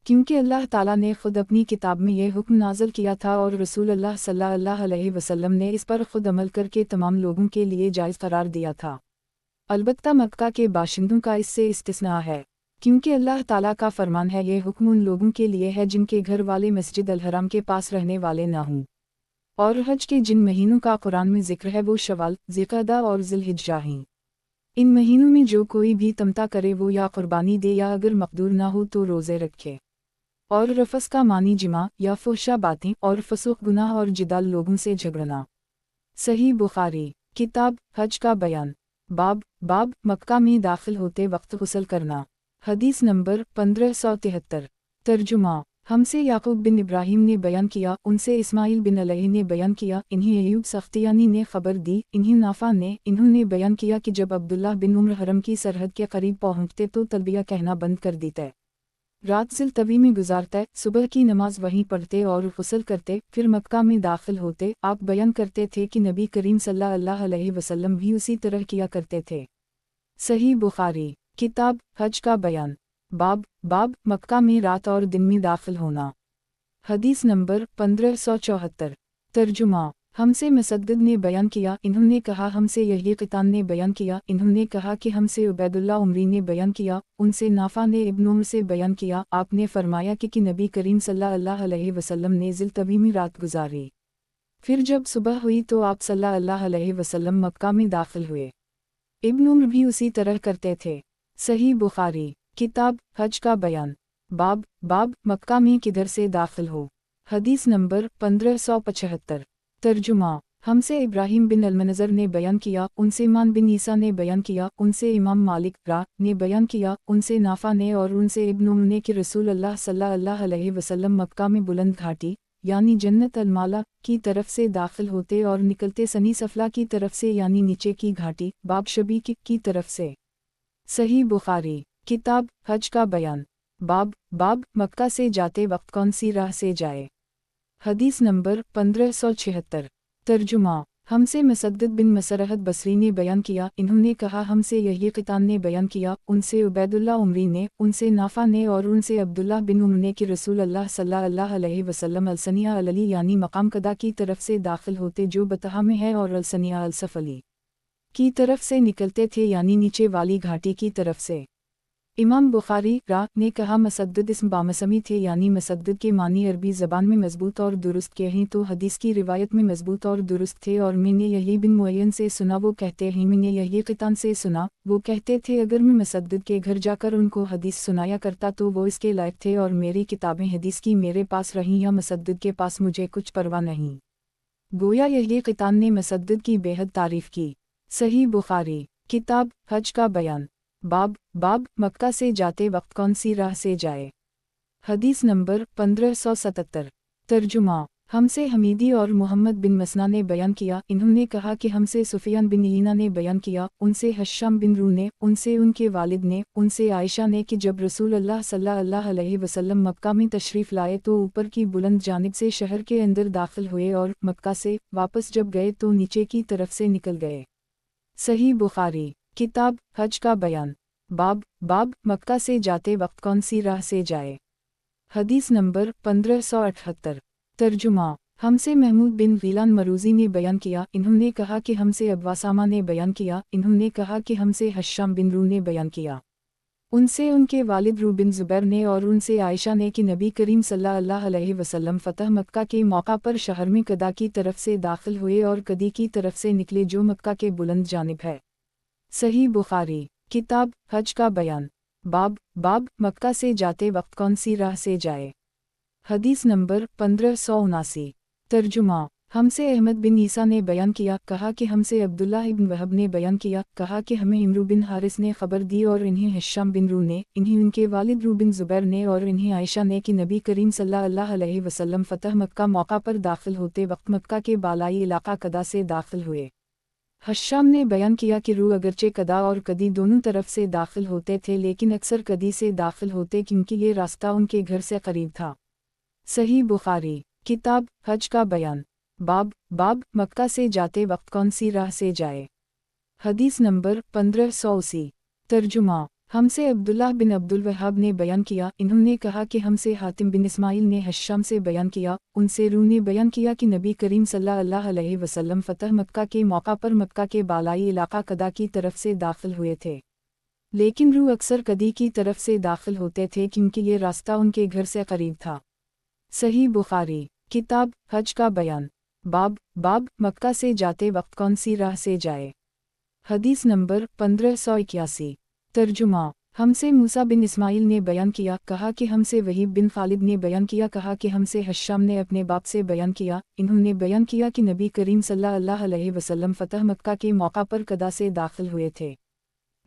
क्योंकि अल्लाह ताला ने खुद अपनी किताब में यह हुक्म नाज़िल किया था और रसूल अल्लाह सल्लल्लाहु अलैहि वसल्लम ने इस पर खुद अमल करके तमाम लोगों के लिए जायज़ करार दिया था। अलबत्ता मक्का के बाशिंदों का इससे इस्तिस्ना है, क्योंकि अल्लाह ताला का फरमान है, ये हुक्म उन लोगों के लिए है जिनके घर वाले मस्जिद अल हरम के पास रहने वाले ना हों। اور حج کے جن مہینوں کا قرآن میں ذکر ہے وہ شوال، ذوالقعدہ اور ذوالحجہ ہیں۔ ان مہینوں میں جو کوئی بھی تمتع کرے وہ یا قربانی دے یا اگر مقدور نہ ہو تو روزے رکھے۔ اور رفث کا معنی جماع یا فحشا باتیں اور فسوق گناہ اور جدال لوگوں سے جھگڑنا۔ صحیح بخاری، کتاب حج کا بیان، باب مکہ میں داخل ہوتے وقت غسل کرنا۔ حدیث نمبر 1573۔ ترجمہ، ہم سے یعقوب بن ابراہیم نے بیان کیا، ان سے اسماعیل بن علیہ نے بیان کیا، انہیں ایوب سختیانی نے خبر دی، انہیں نافع نے، انہوں نے بیان کیا کہ جب عبداللہ بن عمر حرم کی سرحد کے قریب پہنچتے تو تلبیہ کہنا بند کر دیتے، رات ذوالطوی میں گزارتے، صبح کی نماز وہیں پڑھتے اور غسل کرتے، پھر مکہ میں داخل ہوتے۔ آپ بیان کرتے تھے کہ نبی کریم صلی اللہ علیہ وسلم بھی اسی طرح کیا کرتے تھے۔ صحیح بخاری، کتاب حج کا بیان، باب مکہ میں رات اور دن میں داخل ہونا۔ حدیث نمبر 1574۔ ترجمہ، ہم سے مسدد نے بیان کیا، انہوں نے کہا ہم سے یحییٰ قطان نے بیان کیا، انہوں نے کہا کہ ہم سے عبید اللہ عمری نے بیان کیا، ان سے نافع نے ابن عمر سے بیان کیا، آپ نے فرمایا کہ نبی کریم صلی اللہ علیہ وسلم نے ذوالطوی میں رات گزاری، پھر جب صبح ہوئی تو آپ صلی اللہ علیہ وسلم مکہ میں داخل ہوئے۔ ابن عمر بھی اسی طرح کرتے تھے۔ صحیح بخاری، کتاب حج کا بیان، باب مکہ میں کدھر سے داخل ہو۔ حدیث نمبر 1575۔ ترجمہ، ہم سے ابراہیم بن المنذر نے بیان کیا، ان سے مان بن عیسیٰ نے بیان کیا، ان سے امام مالک نے بیان کیا، ان سے نافع نے اور ان سے ابن عمر نے کہ رسول اللہ صلی اللہ علیہ وسلم مکہ میں بلند گھاٹی یعنی جنت المالا کی طرف سے داخل ہوتے اور نکلتے سنی سفلا کی طرف سے یعنی نیچے کی گھاٹی باب شبی کی طرف سے۔ صحیح بخاری، کتاب حج کا بیان، باب مکہ سے جاتے وقت کون سی راہ سے جائے۔ حدیث نمبر 1576۔ ترجمہ، ہم سے مسدد بن مسرحد بصری نے بیان کیا، انہوں نے کہا ہم سے یحییٰ قطان نے بیان کیا، ان سے عبید اللہ عمری نے، ان سے نافع نے اور ان سے عبداللہ بن عمر نے کہ رسول اللہ صلی اللہ علیہ وسلم السنیہ علی یعنی مقام قدا کی طرف سے داخل ہوتے جو بطحہ میں ہے اور السنیہ الصف علی کی طرف سے نکلتے تھے یعنی نیچے والی گھاٹی کی طرف سے۔ امام بخاری نے کہا مسدد اسم بامسمی تھے یعنی مسدد کے معنی عربی زبان میں مضبوط اور درست کے ہیں تو حدیث کی روایت میں مضبوط اور درست تھے، اور میں نے یحییٰ بن معین سے سنا وہ کہتے ہیں میں نے یحییٰ قطان سے سنا وہ کہتے تھے اگر میں مسدد کے گھر جا کر ان کو حدیث سنایا کرتا تو وہ اس کے لائق تھے، اور میری کتابیں حدیث کی میرے پاس رہیں یا مسدد کے پاس مجھے کچھ پرواہ نہیں۔ گویا یحییٰ قطان نے مسدد کی بے حد تعریف کی۔ صحیح بخاری، کتاب حج کا بیان، باب مکہ سے جاتے وقت کون سی راہ سے جائے۔ حدیث نمبر 1577۔ ترجمہ، ہم سے حمیدی اور محمد بن مسنا نے بیان کیا، انہوں نے کہا کہ ہم سے سفیان بن عیینہ نے بیان کیا، ان سے ہشام بن رو نے، ان سے ان کے والد نے، ان سے عائشہ نے کہ جب رسول اللہ صلی اللہ علیہ وسلم مکہ میں تشریف لائے تو اوپر کی بلند جانب سے شہر کے اندر داخل ہوئے اور مکہ سے واپس جب گئے تو نیچے کی طرف سے نکل گئے۔ صحیح بخاری، کتاب حج کا بیان، باب مکہ سے جاتے وقت کون سی راہ سے جائے۔ حدیث نمبر 1578۔ ترجمہ، ہم سے محمود بن غیلان مروزی نے بیان کیا، انہوں نے کہا کہ ہم سے ابو اسامہ نے بیان کیا، انہوں نے کہا کہ ہم سے ہشام بن رو نے بیان کیا، ان سے ان کے والد رو بن زبیر نے اور ان سے عائشہ نے کہ نبی کریم صلی اللہ علیہ وسلم فتح مکہ کے موقع پر شہر میں قدا کی طرف سے داخل ہوئے اور قدی کی طرف سے نکلے جو مکہ کے بلند جانب ہے۔ صحیح بخاری، کتاب حج کا بیان، باب مکہ سے جاتے وقت کون سی راہ سے جائے۔ حدیث نمبر 1579۔ ترجمہ، ہم سے احمد بن عیسیٰ نے بیان کیا، کہا کہ ہم سے عبداللہ بن وہب نے بیان کیا، کہا کہ ہمیں عمرو بن حارث نے خبر دی اور انہیں ہشام بن رو نے، انہیں ان کے والد رو بن زبیر نے اور انہیں عائشہ نے کہ نبی کریم صلی اللہ علیہ وسلم فتح مکہ موقع پر داخل ہوتے وقت مکہ کے بالائی علاقہ قدا سے داخل ہوئے۔ ہشام نے بیان کیا کہ رو اگرچہ قدا اور قدی دونوں طرف سے داخل ہوتے تھے لیکن اکثر قدی سے داخل ہوتے کیونکہ یہ راستہ ان کے گھر سے قریب تھا۔ صحیح بخاری، کتاب حج کا بیان، باب مکہ سے جاتے وقت کون سی راہ سے جائے۔ حدیث نمبر 1580۔ ترجمہ، ہم سے عبداللہ بن عبد الوہاب نے بیان کیا، انہوں نے کہا کہ ہم سے حاتم بن اسماعیل نے ہشام سے بیان کیا، ان سے رو نے بیان کیا کہ نبی کریم صلی اللہ علیہ وسلم فتح مکہ کے موقع پر مکہ کے بالائی علاقہ قدا کی طرف سے داخل ہوئے تھے، لیکن رو اکثر قدی کی طرف سے داخل ہوتے تھے کیونکہ یہ راستہ ان کے گھر سے قریب تھا۔ صحیح بخاری، کتاب حج کا بیان، बाब मक्का से जाते वक्त कौन सी राह से जाए। हदीस नंबर 1581। तर्जुमा। हमसे मूसा बिन इस्माइल ने बयान किया, कहा कि हमसे वहीब बिन खालिद ने बयान किया, कहा कि हमसे हश्शाम ने अपने बाप से बयान किया, इन्होंने बयान किया कि नबी करीम सल्लल्लाहु अलैहि वसल्लम फतह मक्का के मौका पर कदा से दाखिल हुए थे।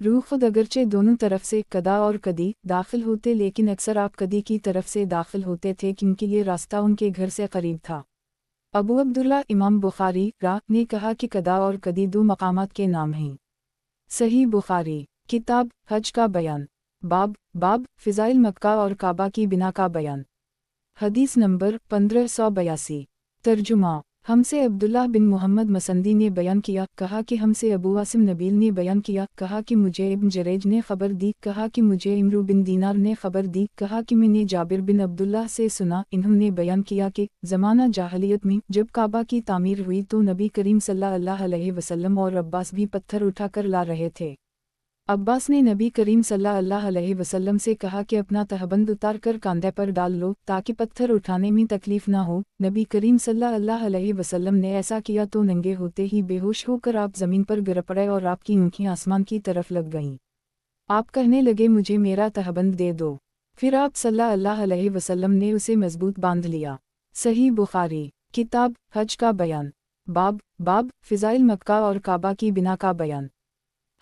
रूह खुद अगरचे दोनों तरफ से कदा और कदी दाखिल होते, लेकिन अक्सर आप कदी की तरफ से दाखिल होते थे क्योंकि ये रास्ता उनके घर से करीब था। अबू अब्दुल्ला इमाम बुखारी ने कहा कि कदा और कदी दो मकामात के नाम हैं। सही बुखारी किताब हज का बयान। बाब फ़िज़ाइल मक्का और काबा की बिना का बयान। हदीस नंबर 1582। तर्जुमा। हमसे अब्दुल्लाह बिन मोहम्मद मसंदी ने बयान किया, कहा कि हमसे अबू आसिम नबील ने बयान किया, कहा कि मुझे इब्न जरेज ने खबर दी, कहा कि मुझे इमरू बिन दीनार ने खबर दी, कहा कि मैंने जाबिर बिन अब्दुल्लाह से सुना, इन्होंने बयान किया कि ज़माना जाहलियत में जब काबा की तामीर हुई तो नबी करीम सल्लल्लाहु अलैहि वसल्लम और अब्बास भी पत्थर उठाकर ला रहे थे। अब्बास ने नबी करीम सल्लल्लाहु अलैहि वसल्लम से कहा कि अपना तहबंद उतार कर कांधे पर डाल लो ताकि पत्थर उठाने में तकलीफ ना हो। नबी करीम सल्लल्लाहु अलैहि वसल्लम ने ऐसा किया तो नंगे होते ही बेहोश होकर आप ज़मीन पर गिर पड़े और आपकी आँखें आसमान की तरफ लग गईं। आप कहने लगे, मुझे मेरा तहबंद दे दो। फिर आप सल्लल्लाहु अलैहि वसल्लम ने उसे मजबूत बांध लिया। सही बुखारी किताब हज का बयान। बाब फ़िज़ाइल मक्का और काबा की बिना का बयान।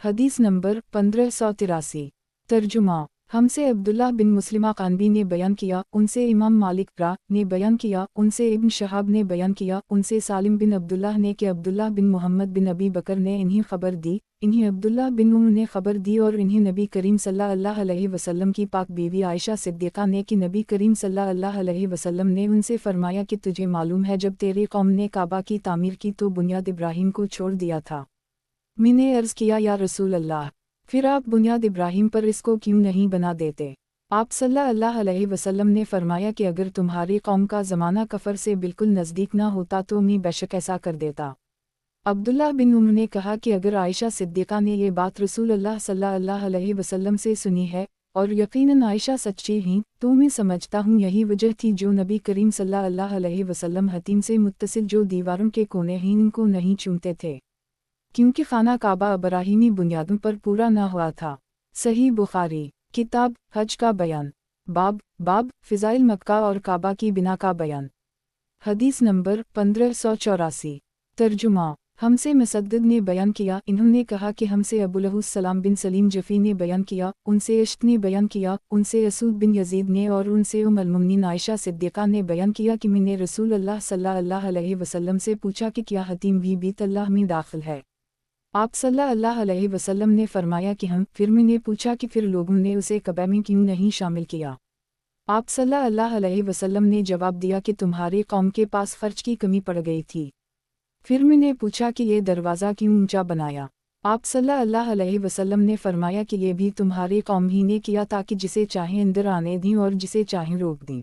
हदीस नंबर 1583। तर्जुमा। हमसे अब्दुल्लाह बिन मुस्लिमा कानबी ने बयान किया, उनसे इमाम मालिक ने बयान किया, उनसे इब्न शहाब ने बयान किया, उनसे सालिम बिन अब्दुल्लाह ने कि अब्दुल्लाह बिन मोहम्मद बिन अबी बकर ने इन्हीं खबर दी, इन्हीं अब्दुल्लाह बिन उम ने खबर दी और इन्हीं नबी करीम सल्लल्लाहु अलैहि वसल्लम की पाक बीवी आयशा सिद्दीक़ा ने कि नबी करीम सल्लल्लाहु अलैहि वसल्लम ने उनसे फरमाया कि तुझे मालूम है जब तेरी कौम ने काबा की तामीर की तो बुनियाद इब्राहीम को छोड़ दिया था। मैंने अर्ज़ किया, या रसूल अल्लाह, फिर आप बुनियाद इब्राहीम पर इसको क्यों नहीं बना देते। आप सल्लल्लाहु अलैहि वसल्लम ने फरमाया कि अगर तुम्हारी कौम का ज़माना कफ़र से बिल्कुल नज़दीक ना होता तो मैं बेशक ऐसा कर देता। अब्दुल्लाह बिन उम ने कहा कि अगर आयशा सिद्दीक़ा ने ये बात रसूल अल्लाह सल्लल्लाहु अलैहि वसल्लम से सुनी है और यकीनन आयशा सच्ची हैं तो मैं समझता हूँ यही वजह थी जो नबी करीम सल्लल्लाहु अलैहि वसल्लम हतीम से मुत्तसिल जो दीवारों के कोने हैं इनको नहीं चूमते थे, क्योंकि खाना काबा इब्राहीमी बुनियादों पर पूरा न हुआ था। सही बुखारी किताब हज का बयान। बाब फ़िज़ाइल मक्का और काबा की बिना का बयान। हदीस नंबर 1584। तर्जुमा। हमसे मुसद्दद ने बयान किया, इन्होंने कहा कि हमसे अबुलहुस सलाम बिन सलीम जफ़ी ने बयान किया, उनसे इश्त ने बयान किया, उनसे असूद बिन यजीद ने और उनसे उम्मुल मुमिनीन आयशा सिद्दीक़ा ने बयान किया कि मैंने रसूल अल्लाह सल्लल्लाहु अलैहि वसल्लम से पूछा कि क्या हतीम भी बीत अल्लाह में दाखिल है। आप सल्लल्लाहु अलैहि वसल्लम ने फरमाया कि हम। फिर मैंने पूछा कि फिर लोगों ने उसे कबा में क्यों नहीं शामिल किया। आप सल्लल्लाहु अलैहि वसल्लम ने जवाब दिया कि तुम्हारी कौम के पास खर्च की कमी पड़ गई थी। फिर मैंने पूछा कि ये दरवाज़ा क्यों ऊंचा बनाया। आप सल्लल्लाहु अलैहि वसल्लम ने फरमाया कि ये भी तुम्हारी कौम ही ने किया ताकि जिसे चाहें अंदर आने दें और जिसे चाहें रोक दें।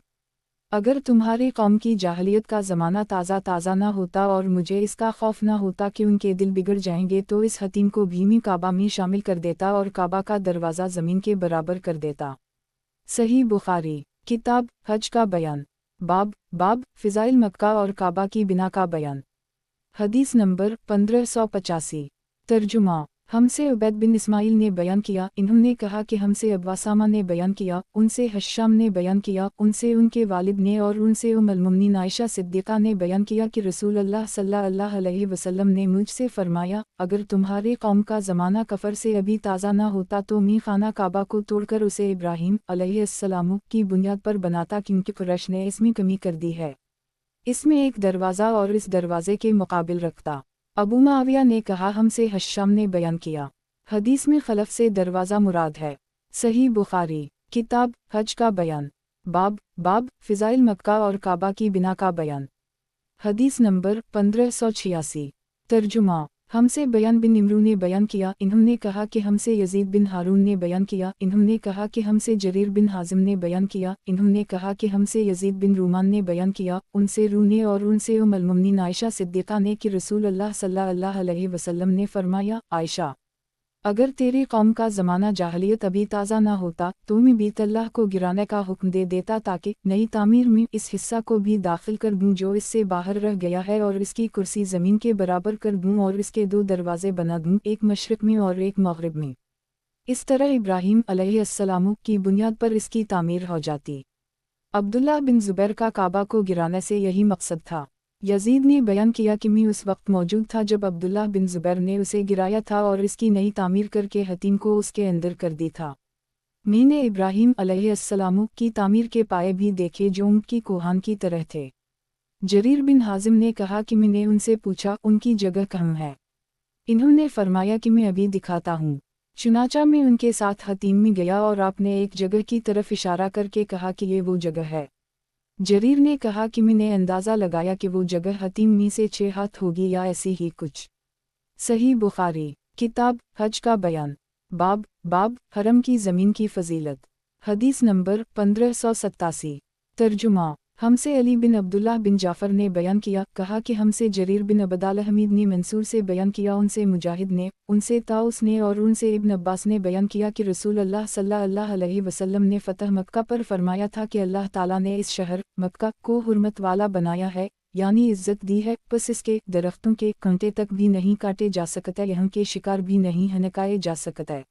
अगर तुम्हारी कौम की जाहलियत का ज़माना ताज़ा ना होता और मुझे इसका खौफ ना होता कि उनके दिल बिगड़ जाएंगे तो इस हतीम को भी मैं काबा में शामिल कर देता और काबा का दरवाज़ा ज़मीन के बराबर कर देता। सही बुखारी किताब हज का बयान। बाब फ़िज़ाइल मक्का और काबा की बिना का बयान। हदीस नंबर 1585। तर्जुमा। हमसे उबैद बिन इस्माइल ने बयान किया, इन्होंने कहा कि हमसे अब्बासामा ने बयान किया, उनसे हश्शाम ने बयान किया, उनसे उनके वालिद ने और उनसे उम्मुल मुमिनीन आयशा सिद्दीक़ा ने बयान किया कि रसूल अल्लाह सल्लल्लाहु अलैहि वसल्लम ने मुझसे फरमाया, अगर तुम्हारी कौम का ज़माना कफ़र से अभी ताज़ा ना होता तो मैं खाना काबा को तोड़कर उसे इब्राहीम अलैहिस्सलाम की बुनियाद पर बनाता क्योंकि कुरैश ने इसमें कमी कर दी है। इसमें एक दरवाज़ा और इस दरवाज़े के मुकाबिल रखता। अबू मुआविया ने कहा, हमसे हश्शाम ने बयान किया। हदीस में खलफ से दरवाज़ा मुराद है। सही बुखारी किताब हज का बयान। बाब फ़िज़ाइल मक्का और काबा की बिना का बयान। हदीस नंबर 1586। तर्जुमा। हमसे बयान बिन इमरू ने बयान किया, इन्होंने कहा कि हमसे यजीद बिन हारून ने बयान किया, इन्होंने कहा कि हमसे जरीर बिन हाजिम ने बयान किया, इन्होंने कहा कि हमसे यजीद बिन रूमान ने बयान किया, उनसे रू ने और उनसे उम्मुल मुमिनीन आयशा सिद्दीक़ा ने कि रसूल अल्लाह सल्लल्लाहु अलैहि वसल्लम ने फरमाया, आयशा अगर तेरी कौम का ज़माना जाहलियत अभी ताज़ा ना होता तो मैं भी अल्लाह को गिराने का हुक्म दे देता ताकि नई तामीर में इस हिस्सा को भी दाखिल कर दूँ जो इससे बाहर रह गया है और इसकी कुर्सी ज़मीन के बराबर कर दूँ और इसके 2 दरवाज़े बना दूँ, एक मशरिक़ में और एक मग़रिब में। इस तरह इब्राहीम अलैहिस्सलाम की बुनियाद पर इसकी तामीर हो जाती। अब्दुल्लाह बिन ज़ुबैर का काबा को गिराने से यही मकसद था। यजीद ने बयान किया कि मैं उस वक्त मौजूद था जब अब्दुल्लाह बिन ज़ुबैर ने उसे गिराया था और इसकी नई तामीर करके हतीम को उसके अंदर कर दी था। मैंने इब्राहीम अलैहिस्सलाम की तामीर के पाए भी देखे जो उनकी कोहान की तरह थे। जरीर बिन हाजिम ने कहा कि मैंने उनसे पूछा उनकी जगह कहाँ है। इन्होंने फरमाया कि मैं अभी दिखाता हूँ। चुनाचा में उनके साथ हतीम में गया और आपने एक जगह की तरफ इशारा करके कहा कि ये वो जगह है। जरीर ने कहा कि मैंने अंदाज़ा लगाया कि वो जगह हतीम में से 6 हाथ होगी या ऐसी ही कुछ। सही बुखारी किताब हज का बयान बाब हरम की ज़मीन की फ़जीलत। हदीस नंबर 1587। तर्जुमा हमसे अली बिन अब्दुल्लाह बिन जाफ़र ने बयान किया, कहा कि हमसे जरीर बिन अबदाल हमीद ने मंसूर से बयान किया, उनसे मुजाहिद ने, उनसे ताउस ने और उनसे इब्न अब्बास ने बयान किया कि रसूल अल्लाह सल्लल्लाहु अलैहि वसल्लम ने फ़तह मक्का पर फरमाया था कि अल्लाह ताला ने इस शहर मक्का को हुर्मत वाला बनाया है, यानी इज़्ज़त दी है, बस इसके दरख्तों के कांटे तक भी नहीं काटे जा सकते, यहाँ के शिकार भी नहीं हनकाए जा सकते,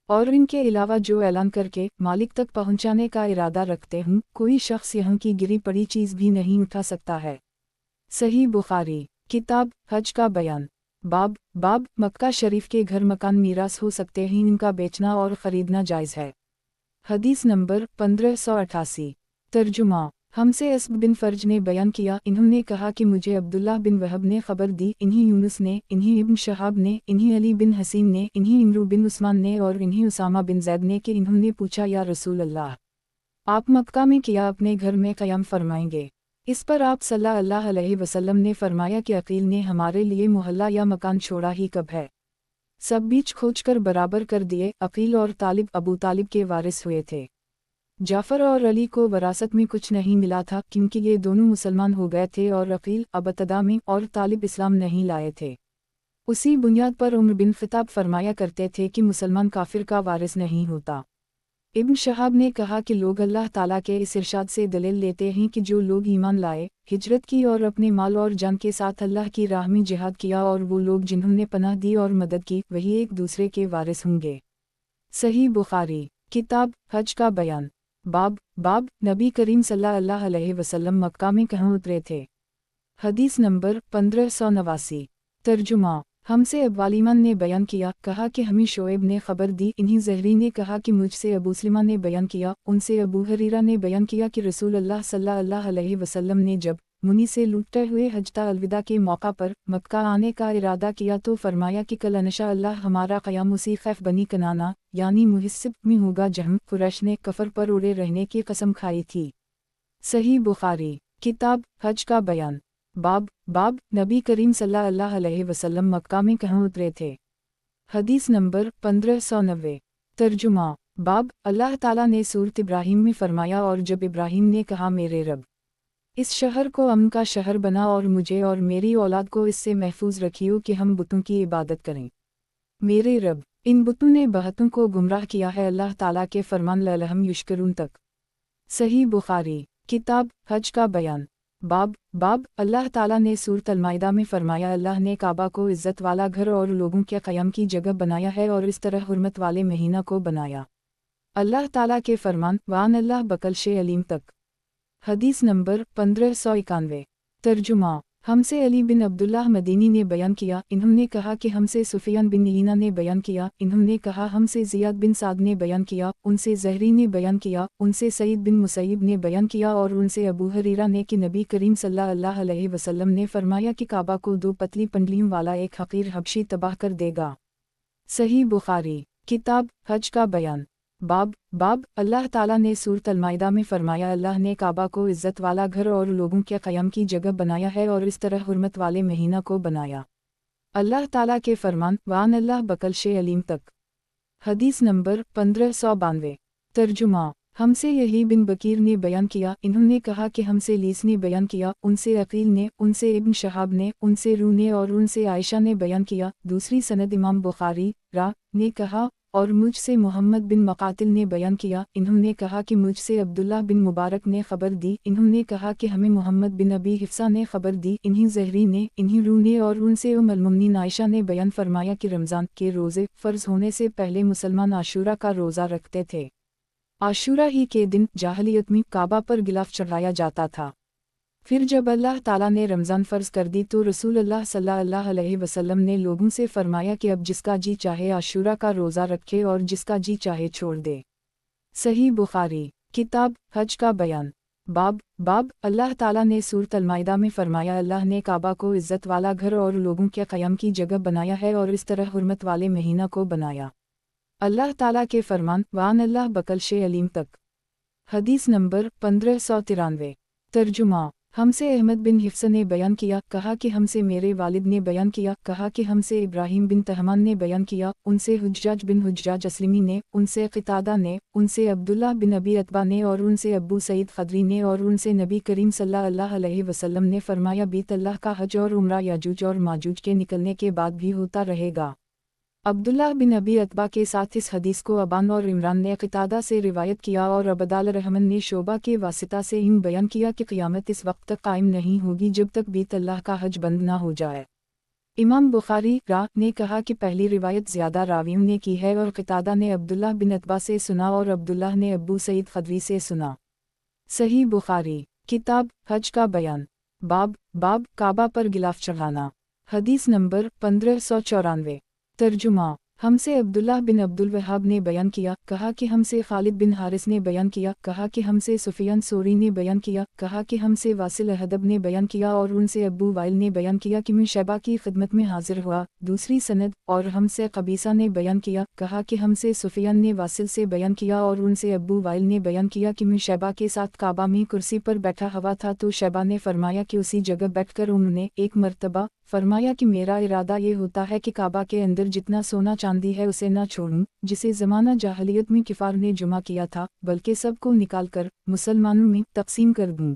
और इनके अलावा जो ऐलान करके मालिक तक पहुंचाने का इरादा रखते हूँ, कोई शख्स यहाँ की गिरी पड़ी चीज़ भी नहीं उठा सकता है। सही बुखारी किताब हज का बयान बाब मक्का शरीफ के घर मकान मीरास हो सकते हैं, इनका बेचना और ख़रीदना जायज़ है। हदीस नंबर 1588। तर्जुमा हमसे अस्ब बिन फ़र्ज ने बयान किया, इन्होंने कहा कि मुझे अब्दुल्लाह बिन वहब ने ख़बर दी, इन्हीं यूनुस ने, इन्हीं इब्न शहाब ने, इन्हीं अली बिन हसीन ने, इन्हीं इमरू बिन उस्मान ने और इन्हीं उसामा बिन ज़ैद ने कि इन्होंने पूछा, या रसूल अल्लाह, आप मक्का में क्या अपने घर में क़याम फरमाएंगे? इस पर आप सल्लल्लाहु अलैहि वसल्लम ने फरमाया कि अकील ने हमारे लिए मोहल्ला या मकान छोड़ा ही कब है। सब बीच खोज कर बराबर कर दिए। अकील और तालिब अबू तालिब के वारिस हुए थे। जाफ़र और अली को वरासत में कुछ नहीं मिला था क्योंकि ये दोनों मुसलमान हो गए थे और अकील अबतदा में और तालिब इस्लाम नहीं लाए थे। उसी बुनियाद पर उमर बिन ख़िताब फरमाया करते थे कि मुसलमान काफिर का वारिस नहीं होता। इब्न शहाब ने कहा कि लोग अल्लाह ताला के इस इरशाद से दलील लेते हैं कि जो लोग ईमान लाए, हिजरत की और अपने माल और जान के साथ अल्लाह की राह में जिहाद किया और वो लोग जिन्होंने पनाह दी और मदद की, वही एक दूसरे के वारिस होंगे। सही बुखारी किताब हज का बयान बाब नबी करीम सल्लल्लाहु अलैहि वसल्लम मक्का में कहाँ उतरे थे। हदीस नंबर 1589। तर्जुमा हमसे अब्वालिमान ने बयान किया, कहा कि हमें शोएब ने खबर दी, इन्हीं ज़हरी ने कहा कि मुझसे अबू सलिमा ने बयान किया, उनसे अबू हरीरा ने बयान किया कि रसूल अल्लाह सल्लल्लाहु अलैहि वसल्लम ने जब मुनी से लुटते हुए हजता अलविदा के मौका पर मक्का आने का इरादा किया तो फरमाया कि कल इंशा अल्लाह हमारा क़याम उसी खैफ बनी कनाना यानी मुहिस्सिब में होगा जहाँ कुरैश ने कफर पर उड़े रहने की कसम खाई थी। सही बुखारी किताब हज का बयान बाब नबी करीम सल्लल्लाहु अलैहि वसल्लम मक्का में कहाँ उतरे थे। हदीस नंबर 1590। तर्जुमा अल्लाह ताला ने सूरत इब्राहीम में फरमाया, और जब इब्राहीम ने कहा, मेरे रब, इस शहर को अमन का शहर बना और मुझे और मेरी औलाद को इससे महफूज रखियो कि हम बुतों की इबादत करें। मेरे रब, इन बुतों ने बहुतों को गुमराह किया है, अल्लाह ताला के फरमान लअल्लहुम युश्करून तक। सही बुखारी किताब हज का बयान बाब अल्लाह ताला ने सूरत अल-माइदा में फरमाया, अल्लाह ने काबा को इज़्ज़त वाला घर और लोगों के क़याम की जगह बनाया है और इस तरह हुर्मत वाले महीना को बनाया। अल्लाह ताला के फरमान वान अल्लाह बकल शे अलीम तक। हदीस नंबर 1591। तर्जुमा हमसे अली बिन अब्दुल्लाह मदीनी ने बयान किया, इन्होंने कहा कि हमसे सुफियान बिन ईना ने बयान किया, इन्होंने कहा हमसे ज़ियाद बिन साद ने बयान किया, उनसे ज़हरी ने बयान किया, उनसे सईद बिन मुसैयब ने बयान किया और उनसे अबू हरीरा ने कि नबी करीम सल्लल्लाहु अलैहि वसल्लम ने फरमाया कि काबा को 2 पतली पंडलियों वाला एक हकीर हबशी तबाह कर देगा। सही बुखारी किताब हज का बयान बाब अल्लाह ताला ने सूरत अल-माइदा में फरमाया, अल्लाह ने काबा को इज़्ज़त वाला घर और लोगों के क़याम की जगह बनाया है और इस तरह हुर्मत वाले महीना को बनाया। अल्लाह ताला के फरमान वान अल्लाह बकल शे अलीम तक। हदीस नंबर 1592। तर्जुमा हमसे यही बिन बकीर ने बयान किया, इन्होंने कहा कि हमसे लीस ने बयान किया, उनसे अकील ने, उनसे इब्न शहाब ने, उनसे रू ने और उनसे आयशा ने बयान किया। दूसरी सनद इमाम बुखारी रा ने कहा और मुझसे मोहम्मद बिन मकातिल ने बयान किया, इन्होंने कहा कि मुझसे अब्दुल्लाह बिन मुबारक ने खबर दी, इन्होंने कहा कि हमें मोहम्मद बिन अबी हिफ्सा ने खबर दी, इन्हीं ज़हरी ने, इन्हीं रू ने और उनसे उम्मुल मुमिनीन आयशा ने बयान फरमाया कि रमज़ान के रोज़े फ़र्ज़ होने से पहले मुसलमान आशूरा का रोज़ा रखते थे। आशूरा ही के दिन जाहलियत में काबा पर गिलाफ चढ़ाया जाता था। फिर जब अल्लाह ताला ने रमज़ान फ़र्ज़ कर दी तो रसूलुल्लाह सल्लल्लाहु अलैहि वसल्लम ने लोगों से फरमाया कि अब जिसका जी चाहे आशूरा का रोज़ा रखे और जिसका जी चाहे छोड़ दे। सही बुखारी किताब हज का बयान। बाब अल्लाह ताला ने सूरत अल-माइदा में फरमाया, अल्लाह ने काबा को इज़्ज़त वाला घर और लोगों के क़याम की जगह बनाया है और इस तरह हुर्मत वाले महीना को बनाया। अल्लाह ताला के फरमान वान अल्लाह बकल शे अलीम तक। हदीस नंबर 1593। तर्जुमा हमसे अहमद बिन हिफ्स ने बयान किया, कहा कि हमसे मेरे वालिद ने बयान किया, कहा कि हमसे इब्राहीम बिन तहमान ने बयान किया, उनसे हुज्जाज बिन हुज्जाज असलमी ने, उनसे क़तादा ने, उनसे अब्दुल्लाह बिन अबी अतबा ने और उनसे अबू सईद खदरी ने और उनसे नबी करीम सल्लल्लाहु अलैहि वसल्लम ने फरमाया, बीत अल्लाह का हज और उम्रा याजूज और माजूज के निकलने के बाद भी होता रहेगा। अब्दुल्लाह बिन अबी अतबा के साथ इस हदीस को अबान और इमरान ने क़तादा से रिवायत किया और अबदाल रहमान ने शोबा के वासिता से यूं बयान किया कि क़यामत इस वक्त तक कायम नहीं होगी जब तक बीत अल्लाह का हज बंद ना हो जाए। इमाम बुखारी रा ने कहा कि पहली रिवायत ज़्यादा रावियों ने की है और क़तादा ने अब्दुल्लाह बिन अतबा से सुना और अब्दुल्लाह ने अबू सईद खदरी से सुना। सही बुखारी किताब हज का बयान। बाब काबा पर गिलाफ चढ़ाना। हदीस नंबर 1594। तर्जुमा हमसे अब्दुल्लाह बिन अब्दुल वहाब ने बयान किया, कहा कि हमसे खालिद बिन हारिस ने बयान किया, कहा कि हमसे सुफियान सोरी ने बयान किया, कहा कि हमसे वासिल अहदब ने बयान किया और उनसे अबू वाइल ने बयान किया कि मैं शैबा की खिदमत में हाजिर हुआ। दूसरी सनद और हमसे कबीसा ने बयान किया, कहा कि हमसे सुफियान ने वासिल से बयान किया और उनसे अबू वाइल ने बयान किया कि मैं शैबा के साथ काबा में कुर्सी पर बैठा हुआ था तो शैबा ने फरमाया कि उसी जगह बैठकर उन्होंने एक मर्तबा फरमाया कि मेरा इरादा ये होता है कि काबा के अंदर जितना सोना चांदी है उसे न छोड़ूं, जिसे ज़माना जाहलियत में किफ़ार ने जुमा किया था, बल्कि सबको निकालकर मुसलमानों में तकसीम कर दूं।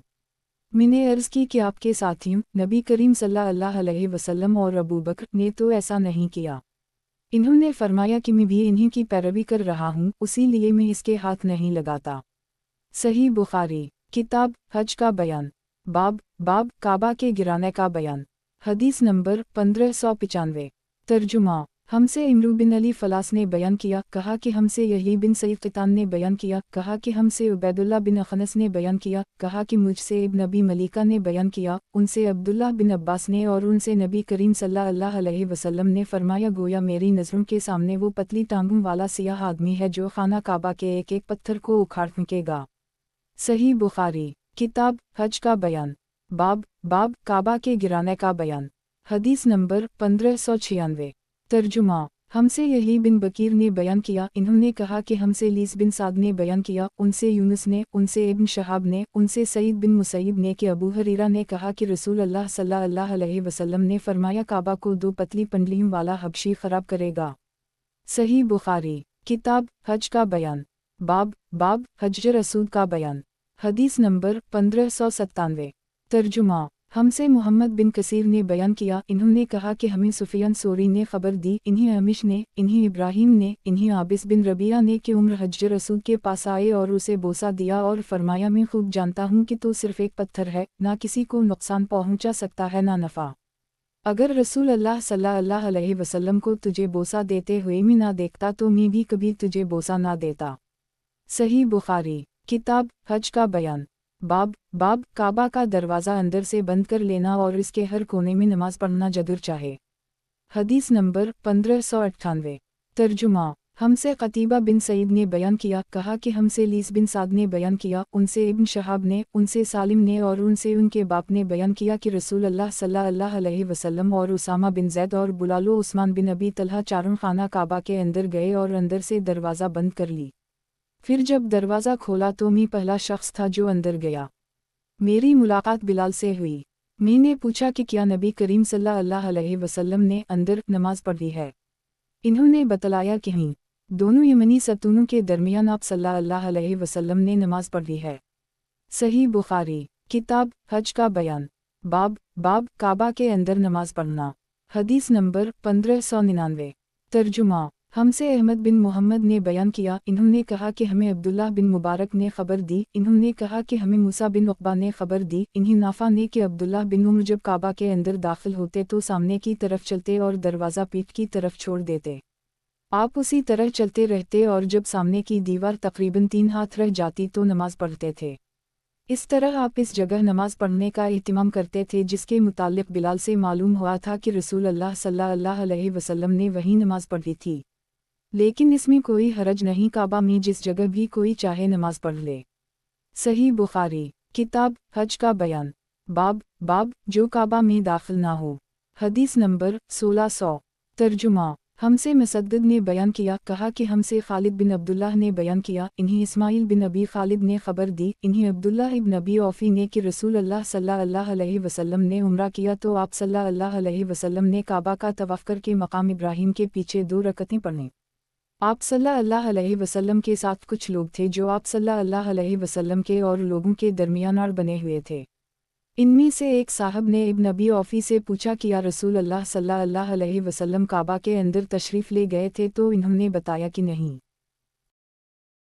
मैंने अर्ज़ की कि आपके साथियों नबी करीम सल्लल्लाहु अलैहि वसल्लम और अबू बकर ने तो ऐसा नहीं किया। इन्होंने फरमाया कि मैं भी इन्हीं की पैरवी कर रहा हूँ, उसीलिए मैं इसके हाथ नहीं लगाता। सही बुखारी किताब हज का बयान। बाब काबा के गिराने का बयान। हदीस नंबर 1595। तर्जुमा हमसे इमरू बिन अली फलास ने बयान किया, कहा कि हमसे यही बिन सईद क़ितान ने बयान किया, कहा कि हमसे उबैदुल्लाह बिन अखनस ने बयान किया, कहा कि मुझसे इब्न अबी मलीका ने बयान किया, उनसे अब्दुल्लाह बिन अब्बास ने और उनसे नबी करीम सल्लल्लाहु अलैहि वसल्लम ने फरमाया, गोया मेरी नज़रों के सामने वो पतली टांगों वाला सियाह आदमी है जो खाना काबा के एक एक पत्थर को उखाड़ फेंकेगा। सही बुखारी किताब हज का बयान। बाब काबा के गिराने का बयान। हदीस नंबर 1596। तर्जुमा हमसे यही बिन बकीर ने बयान किया, इन्होंने कहा कि हमसे लीस बिन साद ने बयान किया, उनसे यूनुस ने, उनसे इब्न शहाब ने, उनसे सईद बिन मुसैब ने कि अबू हरीरा ने कहा कि रसूल अल्लाह सल्लल्लाहु अलैहि वसल्लम ने फरमाया, काबा को दो पतली पंडलियों वाला हबशी खराब करेगा। सही बुखारी किताब हज का बयान। बाब हज रसूल का बयान। हदीस नंबर 1597। तर्जुमा हमसे मोहम्मद बिन कसीर ने बयान किया, इन्होंने कहा कि हमें सुफियान सोरी ने खबर दी, इन्हीं अमिश ने, इन्हीं इब्राहीम ने, इन्हीं आबिस बिन रबिया ने कि उम्र हज रसूल के पास आए और उसे बोसा दिया और फरमाया, मैं खूब जानता हूँ कि तो सिर्फ एक पत्थर है, ना किसी को नुकसान पहुँचा सकता है ना नफ़ा। अगर रसूल अल्लाह सल्लल्लाहु अलैहि वसल्लम को तुझे बोसा देते हुए मैं ना देखता तो मैं भी कभी तुझे बोसा ना देता। सही बुखारी किताब हज का बयान। बाब काबा का दरवाज़ा अंदर से बंद कर लेना और इसके हर कोने में नमाज पढ़ना जदुर चाहे। हदीस नंबर 1598। तर्जुमा हमसे क़तीबा बिन सईद ने बयान किया, कहा कि हमसे लीस बिन साद ने बयान किया, उनसे इब्न शहाब ने, उनसे सालिम ने और उनसे उनके बाप ने बयान किया कि रसूल अल्लाह सल्लल्लाहु अलैहि वसल्लम और उसामा बिन ज़ैद और बुलालो उस्मान बिन अबी तलहा चारों खाना काबा के अंदर गए और अंदर से दरवाज़ा बंद कर ली। फिर जब दरवाज़ा खोला तो मैं पहला शख्स था जो अंदर गया। मेरी मुलाकात बिलाल से हुई। मैंने पूछा कि क्या नबी करीम सल्लल्लाहु अलैहि वसल्लम ने अंदर नमाज पढ़ी है। इन्होंने बतलाया कि नहीं। दोनों यमनी सतूनों के दरमियान आप सल्लल्लाहु अलैहि वसल्लम ने नमाज पढ़ी है। सही बुखारी किताब हज का बयान बाब काबा के अंदर नमाज पढ़ना। हदीस नंबर 1599। तर्जुमा हमसे अहमद बिन मोहम्मद ने बयान किया, इन्होंने कहा कि हमें अब्दुल्लाह बिन मुबारक ने खबर दी, इन्होंने कहा कि हमें मूसा बिन उक़बा ने खबर दी, इन्हीं नाफा ने कि अब्दुल्लाह बिन उम्र जब काबा के अंदर दाखिल होते तो सामने की तरफ चलते और दरवाज़ा पीठ की तरफ छोड़ देते। आप उसी तरह चलते रहते और जब सामने की दीवार तकरीबन 3 हाथ रह जाती तो नमाज पढ़ते थे। इस तरह आप इस जगह नमाज पढ़ने का एहतिमाम करते थे जिसके मुतालिक बिलाल से मालूम हुआ था कि रसूल अल्लाह सल्लल्लाहु अलैहि वसल्लम ने वही नमाज पढ़ी थी। लेकिन इसमें कोई हरज नहीं, काबा में जिस जगह भी कोई चाहे नमाज पढ़ ले। सही बुखारी किताब हज का बयान बाब जो काबा में दाखिल ना हो। हदीस नंबर 1600। तर्जुमा हमसे मुसद्दद ने बयान किया, कहा कि हमसे खालिद बिन अब्दुल्लाह ने बयान किया, इन्हीं इस्माइल बिन अबी खालिद ने खबर दी, इन्हीं अब्दुल्लाह इब्न अबी औफ़ी ने कि रसूल अल्लाह सल्लल्लाहु अलैहि वसल्लम ने उम्रा किया तो आप सल्लल्लाहु अलैहि वसल्लम ने काबा का तवाफ़ करके मकाम इब्राहीम के पीछे 2 रकअतें पढ़ीं। आप सल्लल्लाहु अलैहि वसल्लम के साथ कुछ लोग थे जो आप सल्लल्लाहु अलैहि वसल्लम के और लोगों के दरमियान आड़ बने हुए थे। इनमें से एक साहब ने इब्न अबी औफ़ी से पूछा कि या रसूल अल्लाह सल्लल्लाहु अलैहि वसल्लम काबा के अंदर तशरीफ़ ले गए थे, तो इन्होंने बताया कि नहीं।